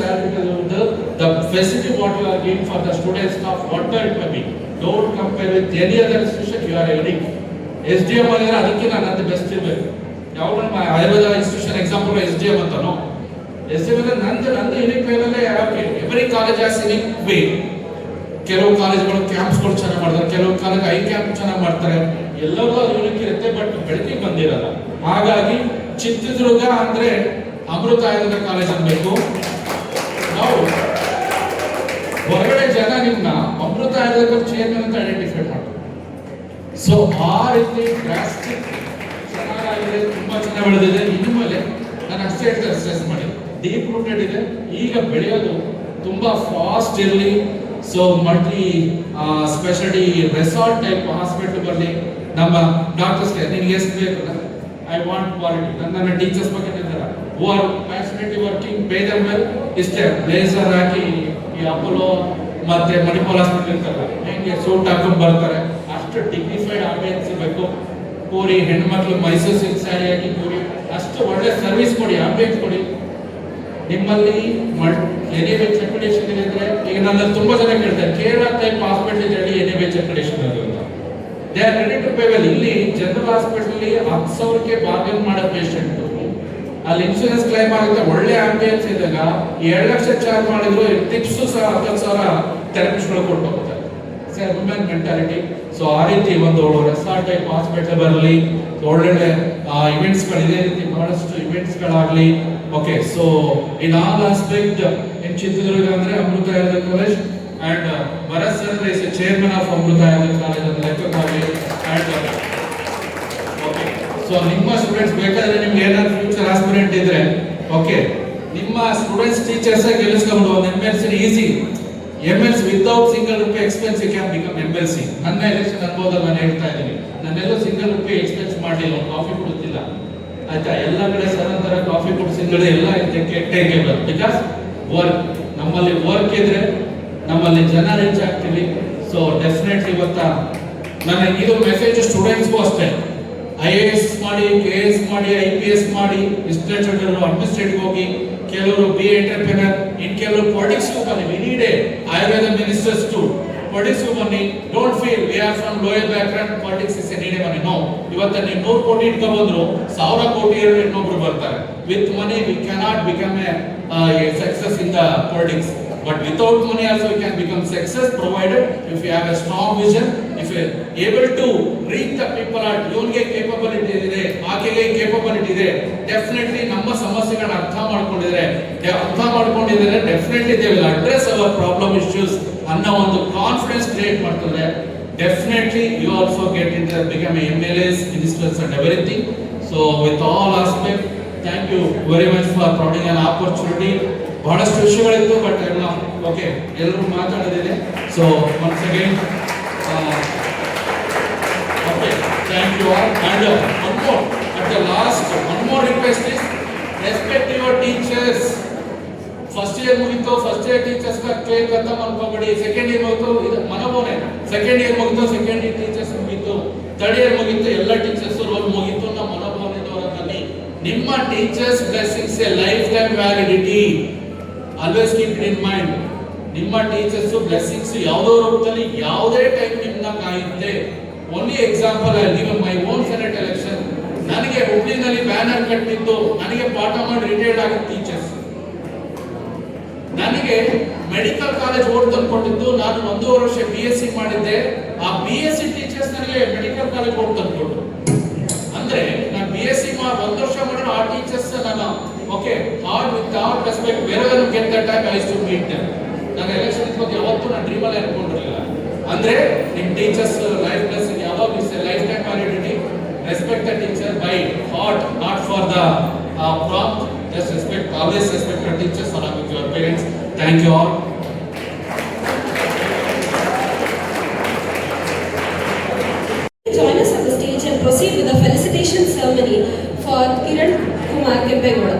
the facility what you are giving for the student staff, whatever it may be, don't compare with any other institution. You are unique. SDM ಆಗಿದ್ರೆ ಅದಕ್ಕೆ ನಾನು best ಇರಬೇಕು. ಯಾವ ನಮ್ಮ Ayurveda institution example SDM ಅಂತಾನೋ, SDM ಅಂದ್ರೆ ನಂದು unique ವೇನಲ್ಲಿ every college as unique way. ಕೆಲವು ಕಾಲೇಜ್ಗಳು ಕ್ಯಾಂಪ್ಸ್ಗಳು ಚೆನ್ನಾಗಿ ಮಾಡ್ತಾರೆ, ಕೆಲವು ಕಾಲೇಜ್ ಐ ಕ್ಯಾಂಪ್ ಚೆನ್ನಾಗಿ ಮಾಡ್ತಾರೆ. ಎಲ್ಲವೂ ಯೂನಿಕ್ ಇರುತ್ತೆ, ಬಟ್ ಬೆಳಕಿಗೆ ಬಂದಿರಲ್ಲ. ಹಾಗಾಗಿ ಚಿತ್ರದುರ್ಗ ಅಂದ್ರೆ ಅಮೃತ ಆಯುರ್ವೇದ ಕಾಲೇಜ್ ಅನ್ಬೇಕು. ನಾವು ಹೊರಗಡೆ ಜನ ನಿಮ್ನ ಅಮೃತ ಆಯುರ್ವೇದ ಚೇರ್ಮನ್ ಅಂತ ಐಡೆಂಟಿಫೈ ಮಾಡ್ತಾರೆ. ಸೊ ಆ ರೀತಿ ಡ್ರಾಸ್ಟಿಕ್ ಚೆನ್ನಾಗಿದೆ, ತುಂಬಾ ಚೆನ್ನಾಗಿ ಬೆಳೆದಿದೆ. ಇನ್ಮೇಲೆ ನಾನು ಅಷ್ಟೇ ಸ್ಟ್ರೆಸ್ ಮಾಡಿ ಡೀಪ್ ರೂಟೆಡ್ ಇದೆ. ಈಗ ಬೆಳೆಯೋದು ತುಂಬಾ ಫಾಸ್ಟ್ ಇರಲಿ. So multi speciality resort type hospital ಬರಲಿ. ನಮ್ಮ ಡಾಕ್ಟರ್ಸ್ಗೆ ನಿನಗೆ ಎಷ್ಟು ಬೇಕು, ಐ ವಾಂಟ್ ಕ್ವಾಲಿಟಿ. ನನ್ನ ಟೀಚರ್ಸ್ ಬಗ್ಗೆ ಹೇಳ್ತಾರೆ, who are passionately working, pay them well. ಇಷ್ಟೇ ಬ್ಲೇಸರ್ ಹಾಕಿ ಈ ಅಪೋಲೋ ಮತ್ತೆ ಮಣಿಪಾಲ್ ಹಾಸ್ಪಿಟಲ್ ಇರ್ತಾರಲ್ಲ, ಹೆಂಗೆ ಸೂಟ್ ಹಾಕೊಂಡು ಬರ್ತಾರೆ. ಅಷ್ಟು ಡಿಗ್ನಿಫೈಡ್ ಆಂಬಿಯನ್ಸ್ ಇರಬೇಕು. ಕೂರಿ ಹೆಣ್ಮಕ್ಳು ಮೈಸೂರು ಸಿಲ್ಕ್ ಸ್ಯಾರಿ ಹಾಕಿ ಕೂರಿ, ಅಷ್ಟು ಒಳ್ಳೆ ಸರ್ವಿಸ್ ಕೊಡಿ, ಆಂಬಿಯನ್ಸ್ ಕೊಡಿ. ನಿಮ್ಮಲ್ಲಿ ಎನಿವೇಜ್ ಅಕ್ರಿಡೇಷನ್ ಇದೆ ಅಂದ್ರೆ, ಈಗ ನನ್ನ ತುಂಬಾ ಜನ ಕೇಳ್ತಾರೆ ಕೇರಳ ಟೈಪ್ ಹಾಸ್ಪಿಟಲ್ ಹೇಳಿ ಎನಿವೇಜ್ ಅಕ್ರಿಡೇಷನ್ ಅದು ಅಂತ. They are ready to pay well. ಇಲ್ಲಿ ಜನರಲ್ ಹಾಸ್ಪಿಟಲ್ 10,000ಕ್ಕೆ ಬಾರ್ಗೇನ್ ಮಾಡೋ ಪೇಷಂಟ್ ಅಲ್ಲಿ ಇನ್ಶೂರೆನ್ಸ್ ಕ್ಲೈಮ್ ಆಗುತ್ತೆ. ಒಳ್ಳೆ ಆಂಬಿಯನ್ಸ್ ಇದ್ದಾಗ 2 ಲಕ್ಷ ಚಾರ್ಜ್ ಮಾಡಿದ್ರು ಟಿಪ್ಸ್ ಸಹ 10,000 ಥೆರಪಿಸ್ಟ್ಗಳು ಕೊಟ್ಟು ಹೋಗ್ತಾರೆ. Women mentality. ಸೊ ಆ ರೀತಿ ಒಂದು ರೆಸಾರ್ಟ್ ಟೈಪ್ ಹಾಸ್ಪಿಟಲ್ ಬರಲಿ. ಒಳ್ಳೊಳ್ಳೆ ಇವೆಂಟ್ಸ್ಗಳು, ಇದೇ ರೀತಿ ಬಹಳಷ್ಟು ಇವೆಂಟ್ಸ್ಗಳಾಗಲಿ. Okay, so in all aspect in Chitradurga ಅಂದ್ರೆ Amrutha Ayurveda college and Bharat sir is a chairman of Amrutha Ayurveda college ಅಂತ ಲೆಕ್ಕಕ್ಕಾಗಿ. ಅಂಡ್ ಓಕೆ, ಸೊ ನಿಮ್ಮ ಸ್ಟೂಡೆಂಟ್ಸ್ ಬೇಕಾದ್ರೆ ನಿಮ್ಗೆ ಏನಾದ್ರು ಫ್ಯೂಚರ್ ಆಸ್ಪಿರೆಂಟ್ ಇದ್ರೆ, ಓಕೆ, ನಿಮ್ಮ ಸ್ಟೂಡೆಂಟ್ಸ್ ಟೀಚರ್ಸ್ ಗೆಲ್ಲಿಸ್ಕೊಂಡು ಒಂದು MLC easy. MLC without single ರೂಪಾಯಿ expense you can become MLC. ನನ್ನ ಎಲೆಕ್ಷನ್ ಅನುಭವದಲ್ಲಿ ನಾನು ಹೇಳ್ತಾ ಇದ್ದೀನಿ, ನನ್ನೆಲ್ಲೂ ಸಿಂಗಲ್ ರೂಪಾಯಿ ಎಕ್ಸ್ಪೆನ್ಸ್ ಮಾಡಲಿಲ್ಲ, ಒಂದು ಕಾಫಿ ಕೊಡುತ್ತಿಲ್ಲ. ಆಯ್ತಾ, ಎಲ್ಲ ಕಡೆ ಸರಂತರ ಕಾಫಿ ಕುಡಿಸಿದ್ರೆ ಎಲ್ಲ ಟೇಕೇಬಲ್. ಬಿಕಾಸ್ ವರ್ಕ್, ನಮ್ಮಲ್ಲಿ ವರ್ಕ್ ಇದ್ರೆ ನಮ್ಮಲ್ಲಿ ಜನ ರೀಚ್ ಆಗ್ತೀವಿ. ಸೊ ಡೆಫಿನೆಟ್ಲಿ ಇವತ್ತ ನನಗೆ ಇದು ಮೆಸೇಜ್ ಸ್ಟೂಡೆಂಟ್ಸ್ಗೂ ಅಷ್ಟೇ. IAS ಮಾಡಿ, KS ಮಾಡಿ, IPS ಮಾಡಿ, ಅಡ್ಮಿನಿಸ್ಟ್ರೇಟಿವ್ ಹೋಗಿ, ಕೆಲವರು BA ಎಂಟರ್ಪ್ರಿನರ್, ಇನ್ ಕೆಲವರು ಪಾಲಿಟಿಕ್ಸ್ಗೂ ಬನ್ನಿ. We need a Ayurveda ministers to ಪಾಲಿಟಿಕ್ಸ್ಗೂ ಬನ್ನಿ. Don't feel we are from lower background, politics is a need money. No, ಇವತ್ತು ನೀವು 100 ಕೋಟಿ ಇಟ್ಕೊಂಡ್ಬಂದ್ರು 1000 ಕೋಟಿ ಇನ್ನೊಬ್ರು ಬರ್ತಾರೆ. With money we cannot become a success in the politics. But without money also you can become success, provided if you have a strong vision, if you are able to reach the people at ಇವನಿಗೆ capability ಇದೆ, ಆಕೆಗೆ capability ಇದೆ, definitely ನಮ್ಮ ಸಮಸ್ಯೆಗಳನ್ನ ಅರ್ಥ ಮಾಡ್ಕೊಂಡಿದ್ದಾರೆ, definitely they will address our problem issues ಅನ್ನೋ ಒಂದು ಕಾನ್ಫಿಡೆನ್ಸ್ ಕ್ರಿಯೇಟ್ ಮಾಡ್ತಾರೆ. Definitely you also get into become MLAs, ministers and everything. So with all aspect, thank you very much for providing an opportunity. ಬಹಳಷ್ಟು ವಿಷಯಗಳಿತ್ತು, but ಎಲ್ಲ okay, ಎಲ್ಲರೂ ಮಾತಾಡಿದ್ದೇನೆ. So once again okay, thank you all. And one more at the last, one more request is respect your teachers. First year ಮುಗಿತು, first year teachers cake ಅಂತ ಅನ್ಕೋಬೇಡಿ. Second year ಮುಗಿತು, ಇದು ಮನೋಬೋನೆ. ಸೆಕೆಂಡ್ ಇಯರ್ ಮುಗಿತು, second year teachers ಮುಗಿತು, third year ಮುಗಿತು, ಎಲ್ಲ ಟೀಚರ್ಸ್ ರೋಲ್ ಮುಗಿತು ನಮ್ಮ ಮನೋಭಾವನೆದವರಲ್ಲಿ. ನಿಮ್ಮ teachers blessings a life time validity. Always keep it in mind. ನಿಮ್ಮ ಟೀಚರ್ಸ್ ಬ್ಲೆಸ್ಸಿಂಗ್ಸ್ ಯಾವುದೋ ರೂಪದಲ್ಲಿ ಯಾವುದೇ ಟೈಮ್ ನಿಮ್ಮನ್ನ ಕಾಯುತ್ತೆ. Only example I give my own senate election. ನನಗೆ ಹುಬ್ಳಿನಲ್ಲಿ ಬ್ಯಾನರ್ ಕಟ್ಟಿದ್ದು, ನನಗೆ ಪಾಠ ಮಾಡಿ ರಿಟೈರ್ಡ್ ಆಗಿದ್ದ ಟೀಚರ್ಸ್. ನನಗೆ ಮೆಡಿಕಲ್ ಕಾಲೇಜ್ ಓಡ್ ತಂದ್ಕೊಂಡಿದ್ದು, ನಾನು 1.5 ವರ್ಷ BSc ಮಾಡಿದ್ದೆ. ಆ BSc ಟೀಚರ್ಸ್ ನನಗೆ ಮೆಡಿಕಲ್ ಕಾಲೇಜ್ ಓಡ್ ತಂದ್ಕೊಟ್ರು. ಅಂದ್ರೆ ನಾನು BSc 1 ವರ್ಷ ಮಾಡಿರೋ ಆ ಟೀಚರ್ಸ್ ನಾನು okay hard with hard respect wherever you get that time I use to meet them. ನಾನು ಎಲೆಕ್ಷನ್ ಬಗ್ಗೆ ಯಾವತ್ತೂ ನಾನು ಡ್ರೀಮಲ್ಲಿ ಅನ್ಕೊಂಡಿರಲಿಲ್ಲ. ಅಂದ್ರೆ ನಿಮ್ಮ ಟೀಚರ್ಸ್ ಲೈಫ್ ಬ್ಲೆಸ್ಸಿಂಗ್ ಯಾವಾಗ is a life time validity. Respect the teacher by heart, not for the prompt. Just respect, always respect your teachers along with your parents. Thank you all.
Join us on the stage and proceed with the felicitation ceremony for Kiran Kumar Kempegoda.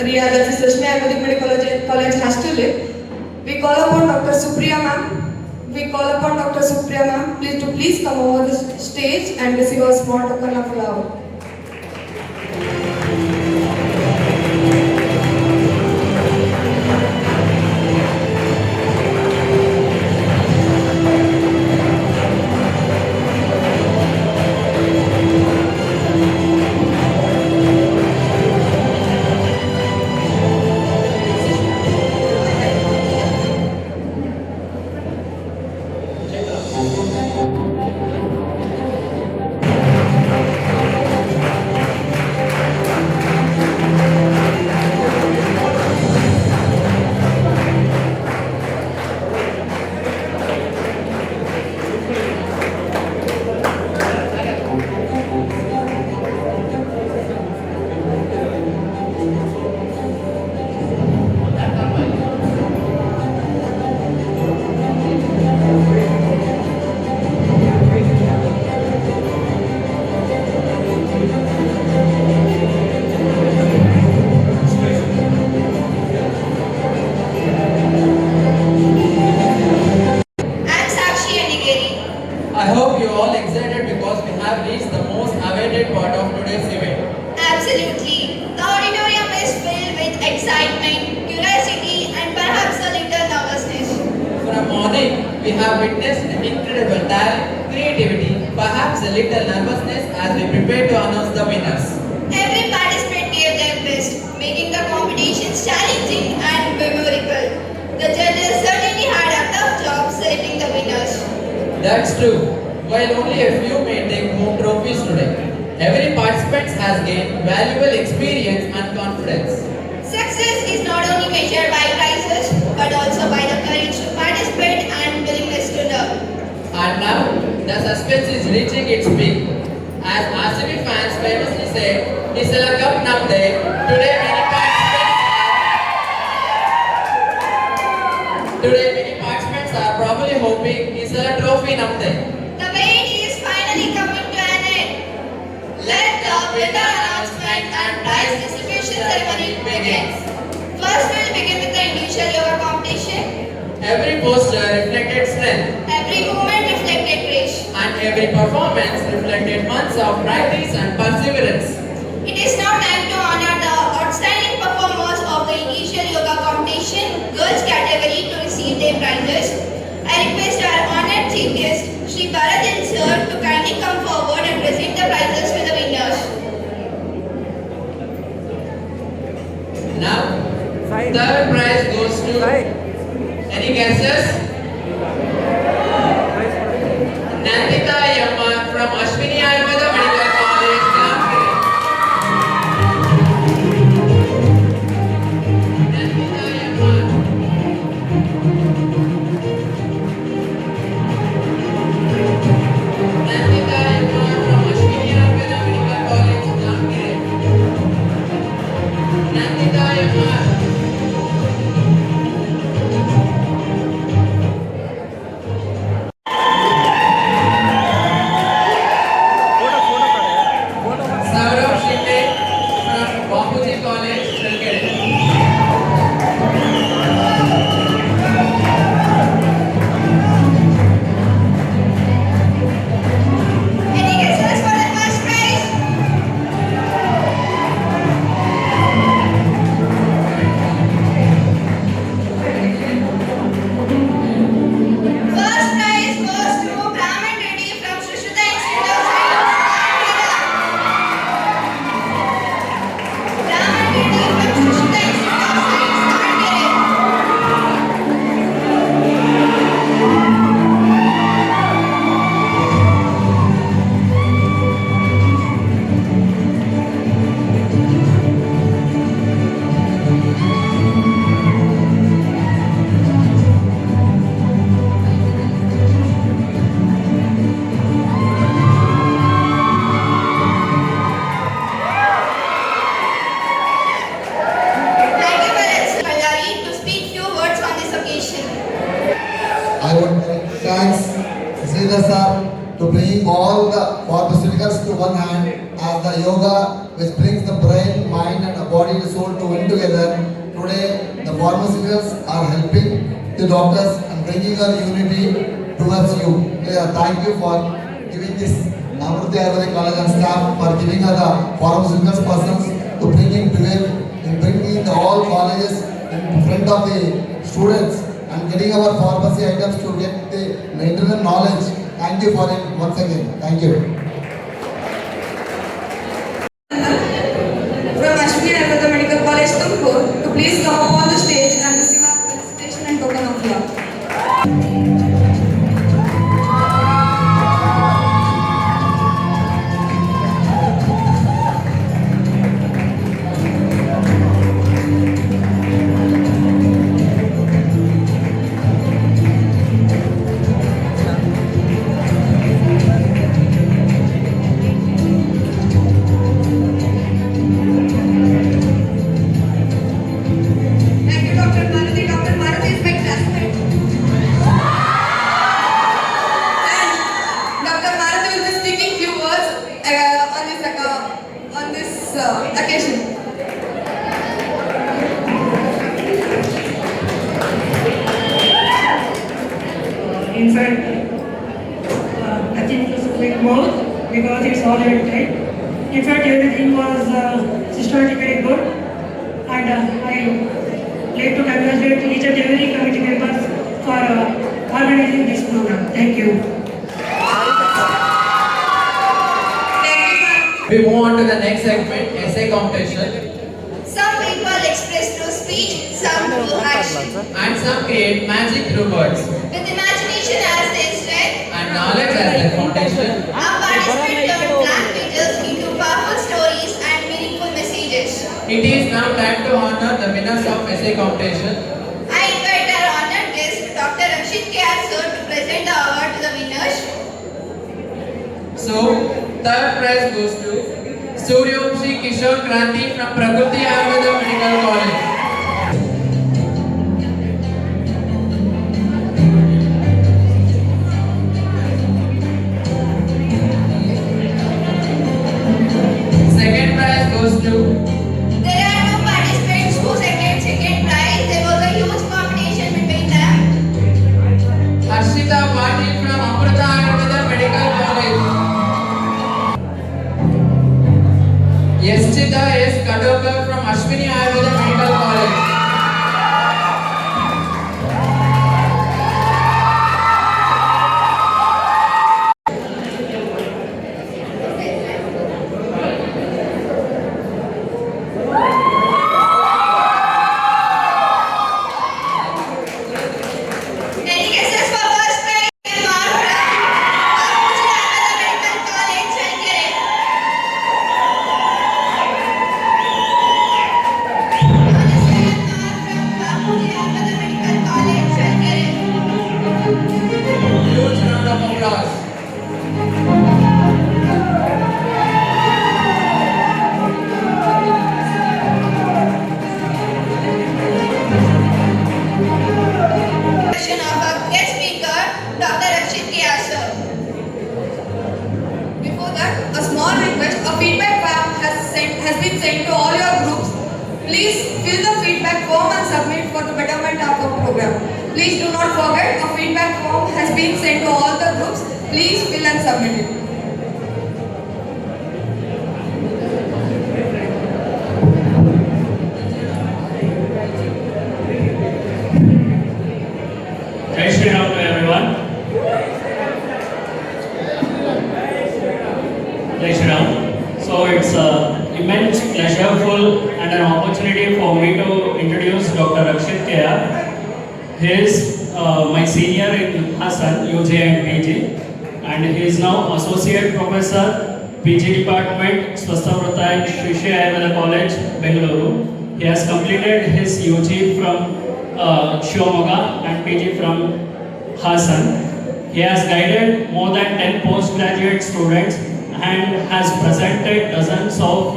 Riya, that is Rashmi Ayurvedic Medical College has to live. We call upon Dr. Supriya ma'am. Please come over the stage and receive a small token of love.
I hope you all excited because we have reached the most awaited part of today's event.
Absolutely. The auditorium is filled with excitement, curiosity, and perhaps a little nervousness.
From morning, we have witnessed incredible talent, creativity, perhaps a little nervousness as we prepare to announce the winners.
Every participant gave their best, making the competitions challenging and memorable. The judges certainly had a tough job selecting the winners.
That's true. While only a few may take home trophies today, every participant has gained valuable experience and confidence.
Success is not only measured by prizes, but also by the courage to participate and willingness to learn.
And now, the suspense is reaching its peak. As RCB fans famously say, "It's a cup now day." Today, many participants
hoping is a trophy nothing.
The wait is finally coming to an end. Let the winner announcement and prize distribution ceremony begins. First, we'll begin with the individual yoga competition.
Every poster reflected strength,
Every movement reflected grace.
and every performance reflected months of practice and perseverance.
It is now time to honor the outstanding performers of the individual yoga competition girls category to receive their prizes. I request our honored chief guest, Shri Bharat sir, to kindly come forward and present the prizes to the winners.
Now,
Five.
third prize goes to any guesses? Nandita Yamma from Ashwini Ayurveda Medical College, Jamshedpur. Nandita Yamma. Nandita Yamma from Ashwini Ayurveda Medical College, Jamshedpur. Nandita Yamma. Saurav Shinde from Bapuji College, Chalkere.
Any guesses for the first prize? First prize goes to Brahman Reddy from Sushruta Institute of Science, Karkera. Brahman Reddy from Sushruta Institute of Science, Karkera. Thank you, Bharat Bhandari, to speak few words on this occasion.
I would thanks Sridhar sir to bring all the pharmaceuticals to one hand as the yoga which brings the brain, mind and the body and soul to one together. Today the pharmaceuticals are helping the doctors and bringing our unity towards you. Thank you for giving this Amruti Ayurvedic College and staff for giving us the pharmaceuticals persons to bringing together in bringing the all colleges in front of the students and getting our pharmacy items to get the internal knowledge. Thank you for it once again. Thank you.
From Ashwini Ayurveda Medical College, Tumkur, to please come up on the stage and receive our felicitation and token of love. Thank you, Dr. Maruti. Dr. Maruti is my classmate. And Dr. Maruti will be speaking few words on this occasion.
In fact, I think it was a bit more because it's already time. In fact, everything was systematically good, and I like to congratulate each and every committee members for organizing this program. Thank you.
We move on to the next segment, essay competition,
Some people express through speech, some through action.
and some create magic through words,
With imagination as their strength,
and knowledge as their foundation.
our participants turn blank pages into powerful stories and meaningful messages.
It is now time to honor the winners of essay competition.
I invite our honored guest, Dr. Rakshit K. sir, to present the award to the winners.
So, third prize goes to Suryamshi Kishore Kranti from Prakriti Ayurveda Medical College. goes to
There are two participants who second prize. There was a huge competition between them.
Harshita Patil from Amrita Ayurveda Medical College. Yeshita S. Kadokar from Ashwini Ayurveda Medical College.
Dedications for first prize and mark from Bapuji Ayurveda Medical College, Chalkere. Bapuji Ayurveda Medical College, Chalkere.
Huge round of applause.
Introduction of our guest speaker, Dr. Rakshit K. sir. Before that, a small request, a feedback form has been sent to all your groups. Please fill the feedback form and submit for the betterment of our program. Please do not forget, a feedback form has been sent to all the groups. Please fill and submit it.
Jai Shri Ram to everyone. Jai Shri Ram. So it's immense pleasureful and an opportunity for me to introduce Dr. Rakshit K.R. He is my senior in Hassan, UG and PG, and he is now Associate Professor, PG Department, Swasthamrita and Shri Shri Ayurveda College, Bengaluru. He has completed his UG from Shiomoga and PG from Hassan. He has guided more than 10 postgraduate students and has presented dozens of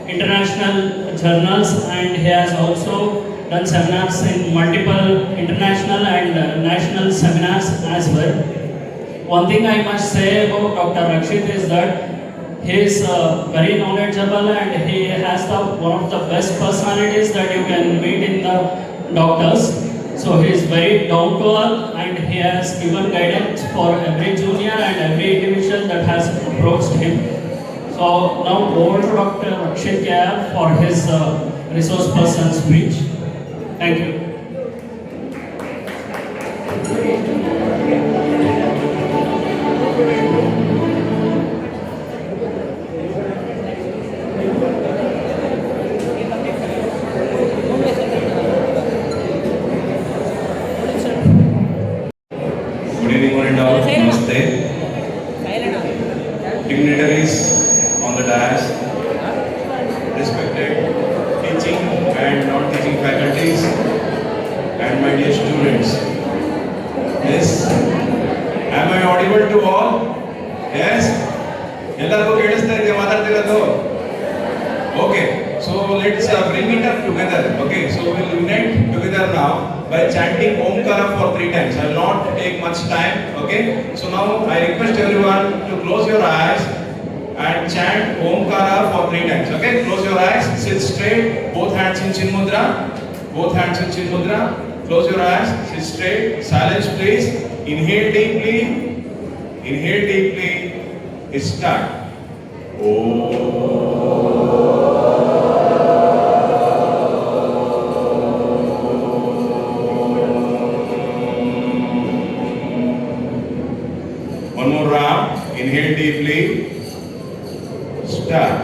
international journals, and he has also done seminars in multiple international and national seminars as well. One thing I must say about Dr. Rakshit is that he is very knowledgeable and he has one of the best personalities that you can meet in the doctors. So he is very down to earth and he has given guidance for every junior and every individual that has approached him. So now over to Dr. Rakshit K.R. for his resource person speech. Thank you.
Good evening, one and all. Namaste. Dignitaries on the dais, respected teaching and non-teaching faculties, and my dear students. Yes, am I audible to all? Yes? ಎಲ್ಲರಿಗೂ ಕೇಳಿಸ್ತಾ ಇದೆಯಾ ಮಾತಾಡ್ತಿರೋದು? Okay, so let's bring it up together. Okay, so we'll unite together now by chanting Omkara for 3 times. I will not take much time. Okay, so now I request everyone to close your eyes and chant Omkara for 3 times. Okay, close your eyes, sit straight, both hands in Chin Mudra, both hands in Chin Mudra. Close your eyes, sit straight, silence please. Inhale deeply, start. One more round. Inhale deeply. Start.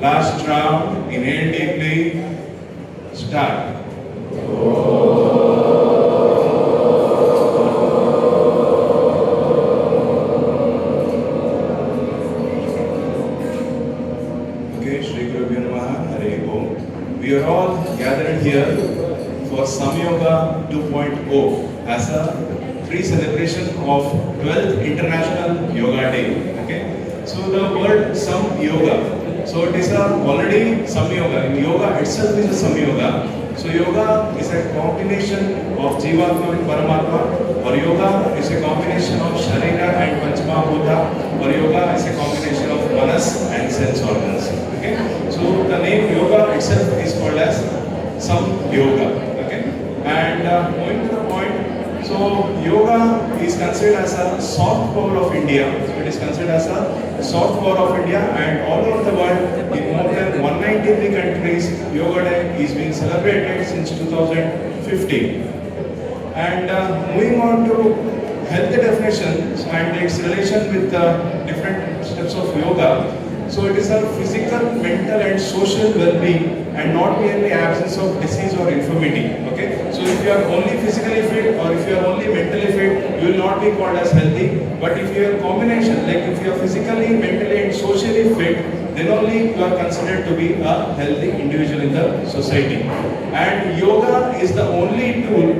Last round. Inhale deeply. Start. We are all gathered here for Samyoga 2.0 as a pre-celebration of 12th International Yoga Day. Okay, so the word Samyoga, so it is already Samyoga. In yoga itself is a Samyoga.
So yoga is a combination of Jivatma and Paramatma, or yoga is a combination of Sharira and Panchamahabhuta, or yoga is a combination of Manas and sense organs. Okay? So the name yoga itself is called as some yoga. Okay? And going to the point, so yoga is considered as a soft power of India. So it is considered as a soft power of India, and all over the world, in more than 193 countries, Yoga Day is being celebrated since 2015. And moving on to health definitions and its relation with different steps of yoga. So it is a physical, mental and social well-being, and not merely absence of disease or infirmity. Okay? So if you are only physically fit or if you are only mentally fit, you will not be called as healthy. But if you are a combination, like if you are physically, mentally and socially fit, then only you are considered to be a healthy individual in the society. And yoga is the only tool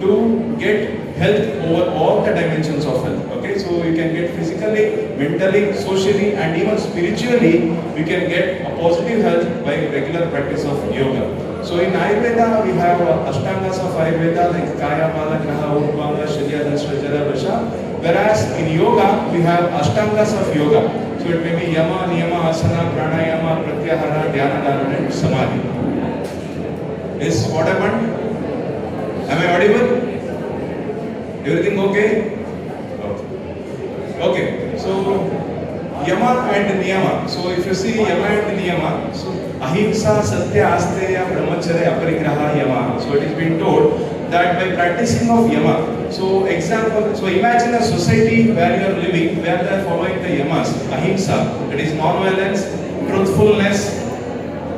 to get health over all the dimensions of health. Okay, so you can get physically, mentally, socially and even spiritually, you can get a positive health by regular practice of yoga. So in Ayurveda, we have Ashtangas of Ayurveda like Kaya, Pala, Graha, Urvanga, Shirya, Dasra, Jara, Vasha. Whereas in yoga, we have Ashtangas of yoga. So it may be Yama, Niyama, Asana, Pranayama, Pratyahara, Dhyana, Dharana and Samadhi. Is what happened? Am I audible? Everything okay? Okay. So Yama and Niyama. So if you see Yama and Niyama, so Ahimsa, Satya, Asteya, Brahmacharya, Aparigraha, Yama. So it is been told that by practicing of Yama, so example, so imagine a society where you are living, where they are following the Yamas, Ahimsa, that is non-violence, truthfulness,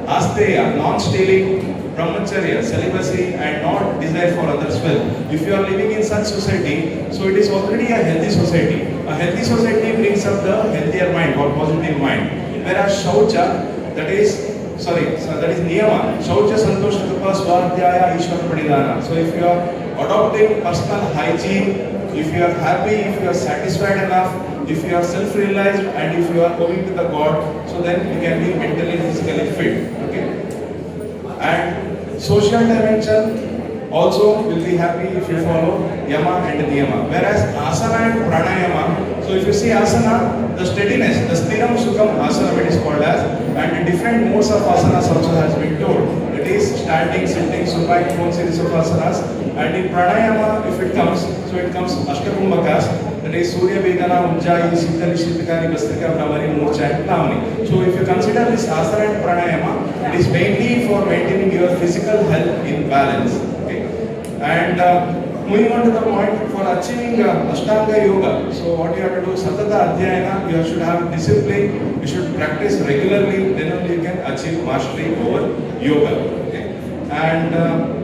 Asteya, non-stealing, Brahmacharya, celibacy and not desire for others' well. If you are living in such society, so it is already a healthy society. A healthy society brings up the healthier mind or positive mind. Whereas Shaucha, that is Niyama. Shaucha, Santosha, Kapa, Swadhyaya, Ishwar, Pradidhana. So if you are adopting personal hygiene, if you are happy, if you are satisfied enough, if you are self-realized and if you are going to the God, so then you can be mentally, physically fit. Okay? And social dimension also will be happy if you follow Yama and Niyama. Whereas Asana and Pranayama, so if you see Asana, the steadiness, the Stiram Sukham Asana it is called as, and the different modes of asanas also has been told. It is standing, sitting, supine, prone series of asanas. And in Pranayama, if it comes, so it comes Ashtakumbhakas, that is Surya Vedana, Ujjayi, Siddhali, Shittakani, Bastrika, Brahmari, Murcha and Lamani. So if you consider this Asana and Pranayama, it is mainly for maintaining your physical health in balance. Okay? And moving on to the point, for achieving Ashtanga Yoga, so what you have to do, Satata Adhyayana, you should have discipline, you should practice regularly, then only you can achieve mastery over yoga. Okay? And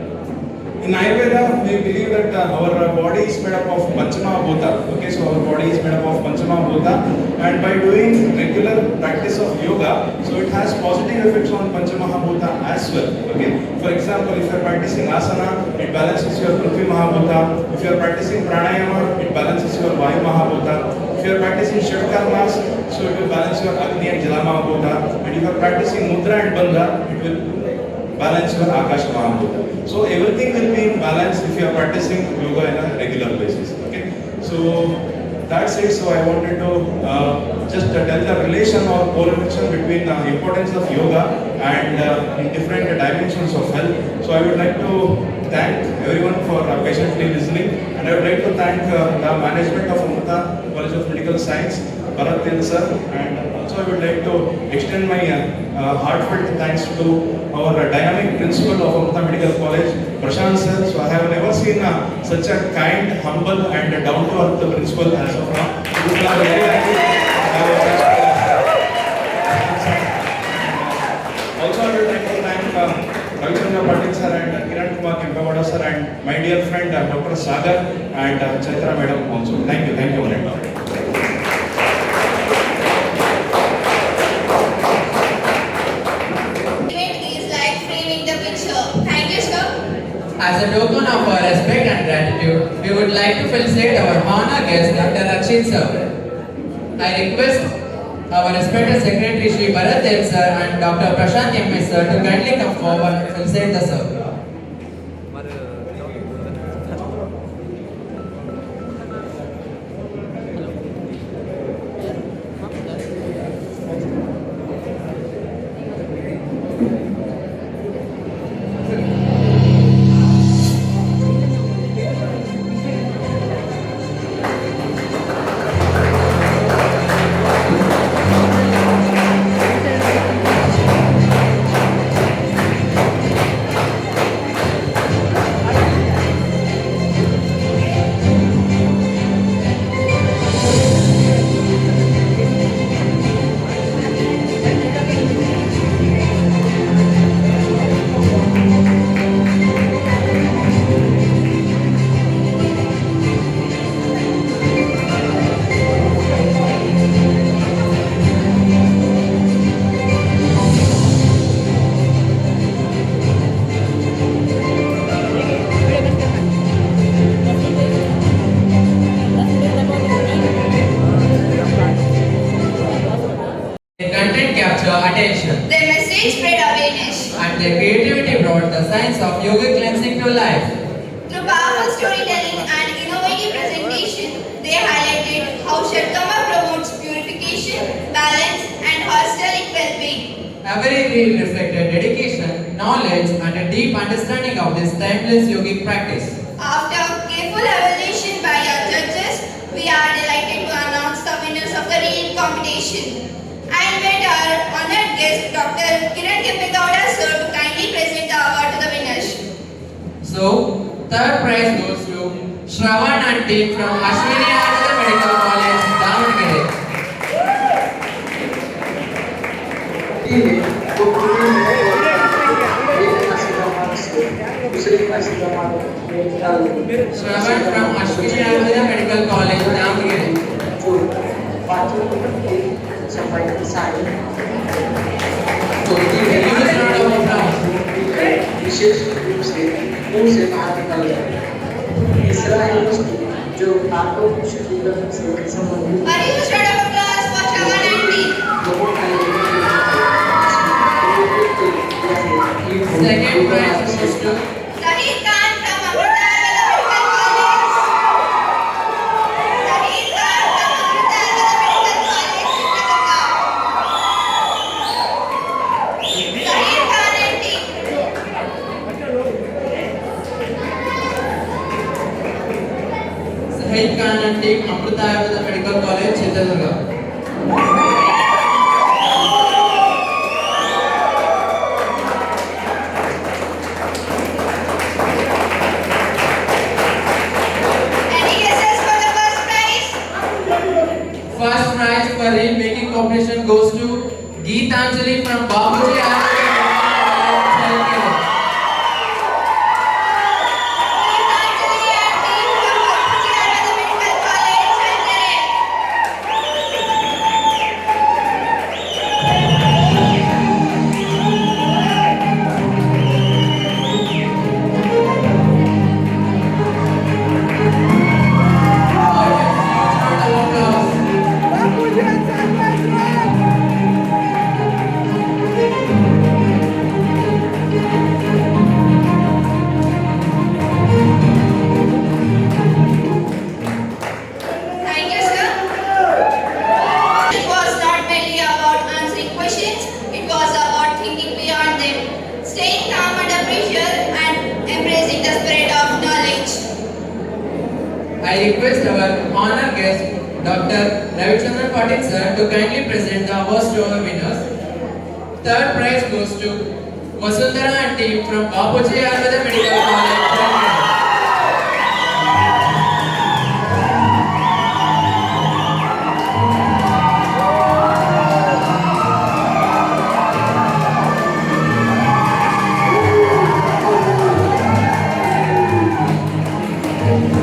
in Ayurveda, we believe that our body is made up of Panchamahabhuta. Okay, so our body is made up of Panchamahabhuta, and by doing regular practice of yoga, so it has positive effects on Panchamahabhuta as well. Okay, for example, if you are practicing asana, it balances your Prithvi Mahabhuta. If you are practicing pranayama, it balances your Vayu Mahabhuta. If you are practicing Shatkarmas, so it will balance your Agni and Jala Mahabhuta. And if you are practicing Mudra and Bandha, it will balance your Akash Mahabhuta. So everything will be in balance if you are practicing yoga on a regular basis. Okay, so that's it. So I wanted to just tell the relation or correlation between the importance of yoga and in different dimensions of health. So I would like to thank everyone for patiently listening, and I would like to thank the management of Amrita College of Medical Science, Bharat Tel sir, and also I would like to extend my heartfelt thanks to our dynamic principal of Amrita Medical College, Prashant sir. So I have never seen such a kind, humble and down-to-earth principal as of now. We are very happy. Also I would like to thank Ravichandra Patil sir and Kiran Kumar Kempegowda sir and my dear friend Dr. Sagar and Chaitra madam also. Thank you, Manetta.
As a token of our respect and gratitude, we would like to felicitate our honored guest, Dr. Rakshit sir. I request our respected Secretary Shri Bharat Dev sir and Dr. Prashant M. sir to kindly come forward and felicitate the sir. of yogic cleansing to life.
Through powerful storytelling and innovative presentation, they highlighted how Shatkama promotes purification, balance, and holistic well-being.
Every reel reflected dedication, knowledge, and a deep understanding of this timeless yogic practice.
After careful evaluation by our judges, we are delighted to announce the winners of the reel competition. I invite our honored guest, Dr. Kiran Kempegowda sir, to kindly present the award to the winners.
So, third prize goes to Shravan and team from Ashwini Ayurveda Medical College, Davangere. Shravan from Ashwini Ayurveda Medical College, Davangere.
विशेष रूप से मुंह से बाहर निकल जाए। तीसरा है वस्तु जो आंखों की शुद्धिकरण से संबंधित
A huge round of applause for Shravan and team.
Second prize goes to
Zahir Khan from Amrita Ayurveda Medical College. Zahir Khan from Amrita Ayurveda Medical College, Chitradurga. Zahir Khan and team.
Sahil Khan and team, Amrita Ayurveda Medical College, Chitradurga.
Any guesses for the first prize?
First prize for reel making competition goes to Geetanjali from Babuji Ayurveda Medical College, Chitradurga.
Geetanjali and team from Bapuji Ayurveda Medical College, Chandere. Thank you, sir. It was not merely about answering questions, it was about thinking beyond them, staying calm under pressure and embracing the spirit of knowledge.
I request our honor guest, Dr. Ravichandran Patil sir, to kindly present the awards to our winners. Third prize goes to Vasundhara and team from Bapuji Ayurveda Medical College, Chitradurga.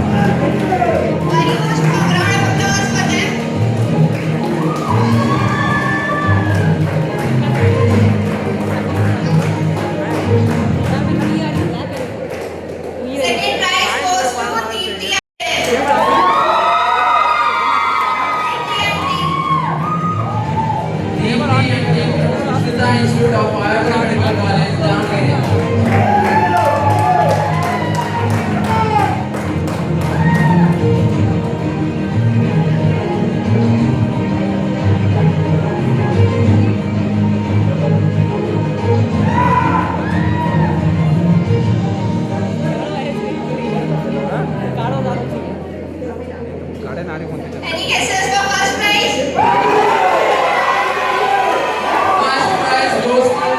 A huge round of applause for them. Second prize goes to Deepthi and team.
Deepthi and team from Siddha Institute of Ayurveda Medical College, Davangere.
Any guesses for first prize?
First prize goes to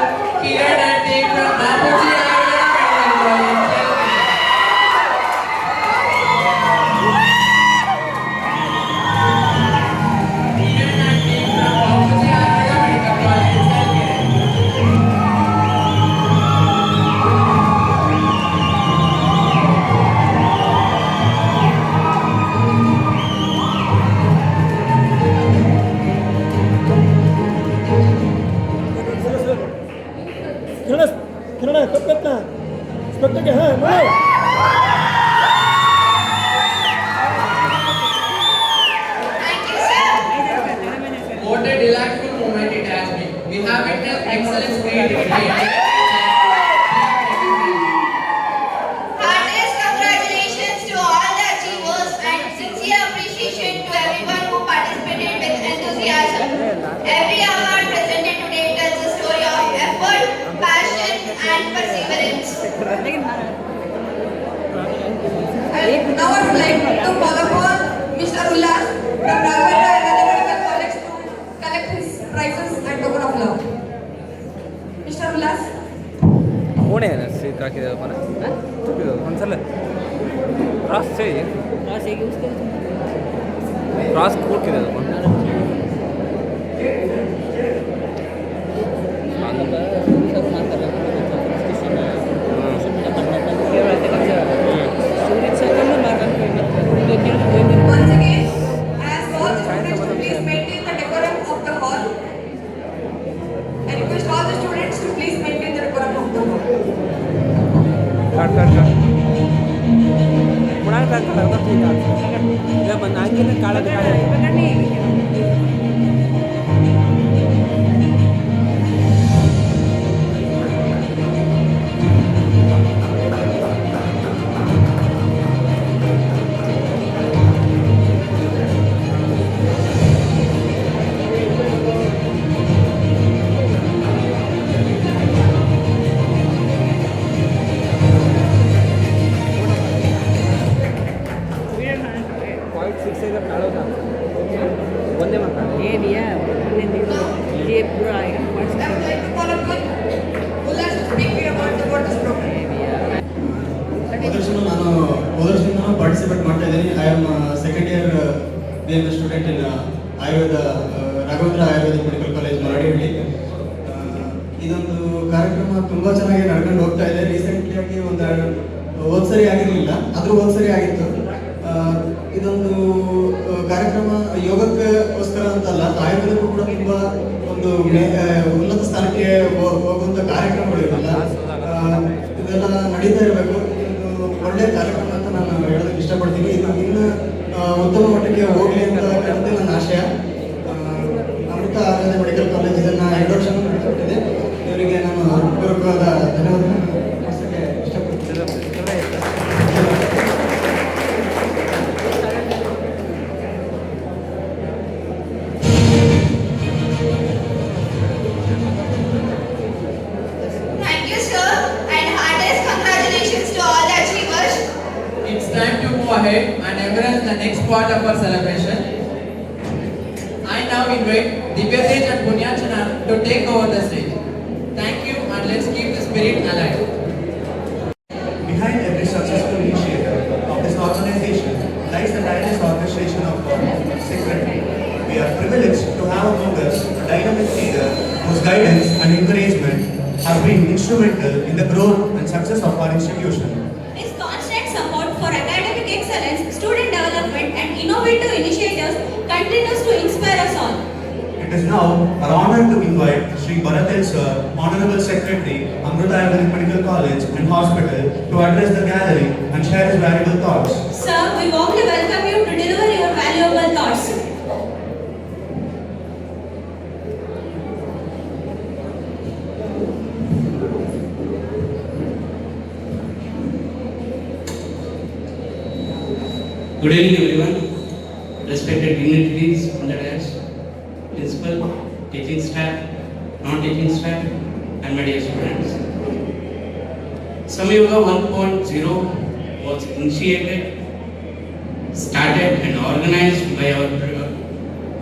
Kiran and team from Bapuji Ayurveda Medical College, Chitradurga. Kiran and team from Bapuji Ayurveda Medical College, Chitradurga.
Thank you, sir.
What a delightful moment it has been. We have witnessed excellence, creativity, and
to call upon Mr. Ullas from Raghavendra Ayurveda Medical College to collect his prizes and token of love. Mr. Ullas.
कोण आहे ना seat राखी पण पण चल cross चाहिए cross एक use कर cross code के दे पण
Once again, I ask all the students to please maintain the decorum of the hall. I request all the students to please maintain the decorum of the hall.
काट पुन्हा काय करता ठीक आहे पण आणखी काढा
ಪಾರ್ಟಿಸಿಪೇಟ್ ಮಾಡ್ತಾ ಇದ್ದೀನಿ. I am second year being a student in Ayurveda, Raghavendra Ayurvedic Medical College, Maradihಳ್ಳಿ. ಇದೊಂದು ಕಾರ್ಯಕ್ರಮ ತುಂಬ ಚೆನ್ನಾಗಿ ನಡ್ಕೊಂಡು ಹೋಗ್ತಾ ಇದೆ. ರೀಸೆಂಟ್ಲಿ ಆಗಿ ಒಂದು ಹೋದ್ಸರಿ ಆಗಿರಲಿಲ್ಲ, ಆದರೂ ಹೋದ್ಸರಿ ಆಗಿತ್ತು. ಇದೊಂದು ಕಾರ್ಯಕ್ರಮ ಯೋಗಕ್ಕೋಸ್ಕರ ಅಂತಲ್ಲ, ಆಯುರ್ವೇದಕ್ಕೂ ಕೂಡ ತುಂಬ ಒಂದು ಉನ್ನತ ಸ್ಥಾನಕ್ಕೆ ಹೋಗುವಂಥ ಕಾರ್ಯಕ್ರಮಗಳು ಇರಲ್ಲ. ಇದೆಲ್ಲ ನಡೀತಾ ಇರಬೇಕು. ಇದು ಒಳ್ಳೆಯ ಕಾರ್ಯಕ್ರಮ ಅಂತ ನಾನು ಹೇಳೋದಕ್ಕೆ ಇಷ್ಟಪಡ್ತೀನಿ. ಇದು ಇನ್ನು ಉತ್ತಮ ಮಟ್ಟಕ್ಕೆ ಹೋಗಲಿ ಅಂತ ಅನ್ನೋದೇ ನನ್ನ ಆಶಯ. ಅಮೃತ ಆಯುರ್ವೇದ ಮೆಡಿಕಲ್ ಕಾಲೇಜ್ ಇದನ್ನು 2 ವರ್ಷ ನಡೆಸುತ್ತಿದೆ. ಇವರಿಗೆ ನಾನು ಪೂರ್ವಕವಾದ ಧನ್ಯವಾದಗಳನ್ನು ತಿಳಿಸೋಕ್ಕೆ ಇಷ್ಟಪಡ್ತೀನಿ.
Thank you, sir, and heartiest congratulations to all the achievers.
It's time to move ahead and embrace the next part of our celebration. I now invite Divyatej and Punyachana to take over the stage. Thank you, and let's keep the spirit alive.
Behind every successful initiative of this organization lies the tireless orchestration of our secretary. We are privileged to have among us a dynamic leader whose guidance and encouragement have been instrumental in the growth and success of our institution.
His constant support for academic excellence, student development, and innovative initiatives continues to inspire us all.
It is now our honor to invite Sri Bharatel Sir, Honorable Secretary, Amrita Ayurvedic Medical College and Hospital, to address the gathering and share his valuable thoughts.
Sir, we warmly welcome you to deliver your valuable thoughts.
Good evening, everyone. Respected dignitaries on the dais, principal, teaching staff, non-teaching staff, and my dear students. Samyoga 1.0 was initiated, started, and organized by our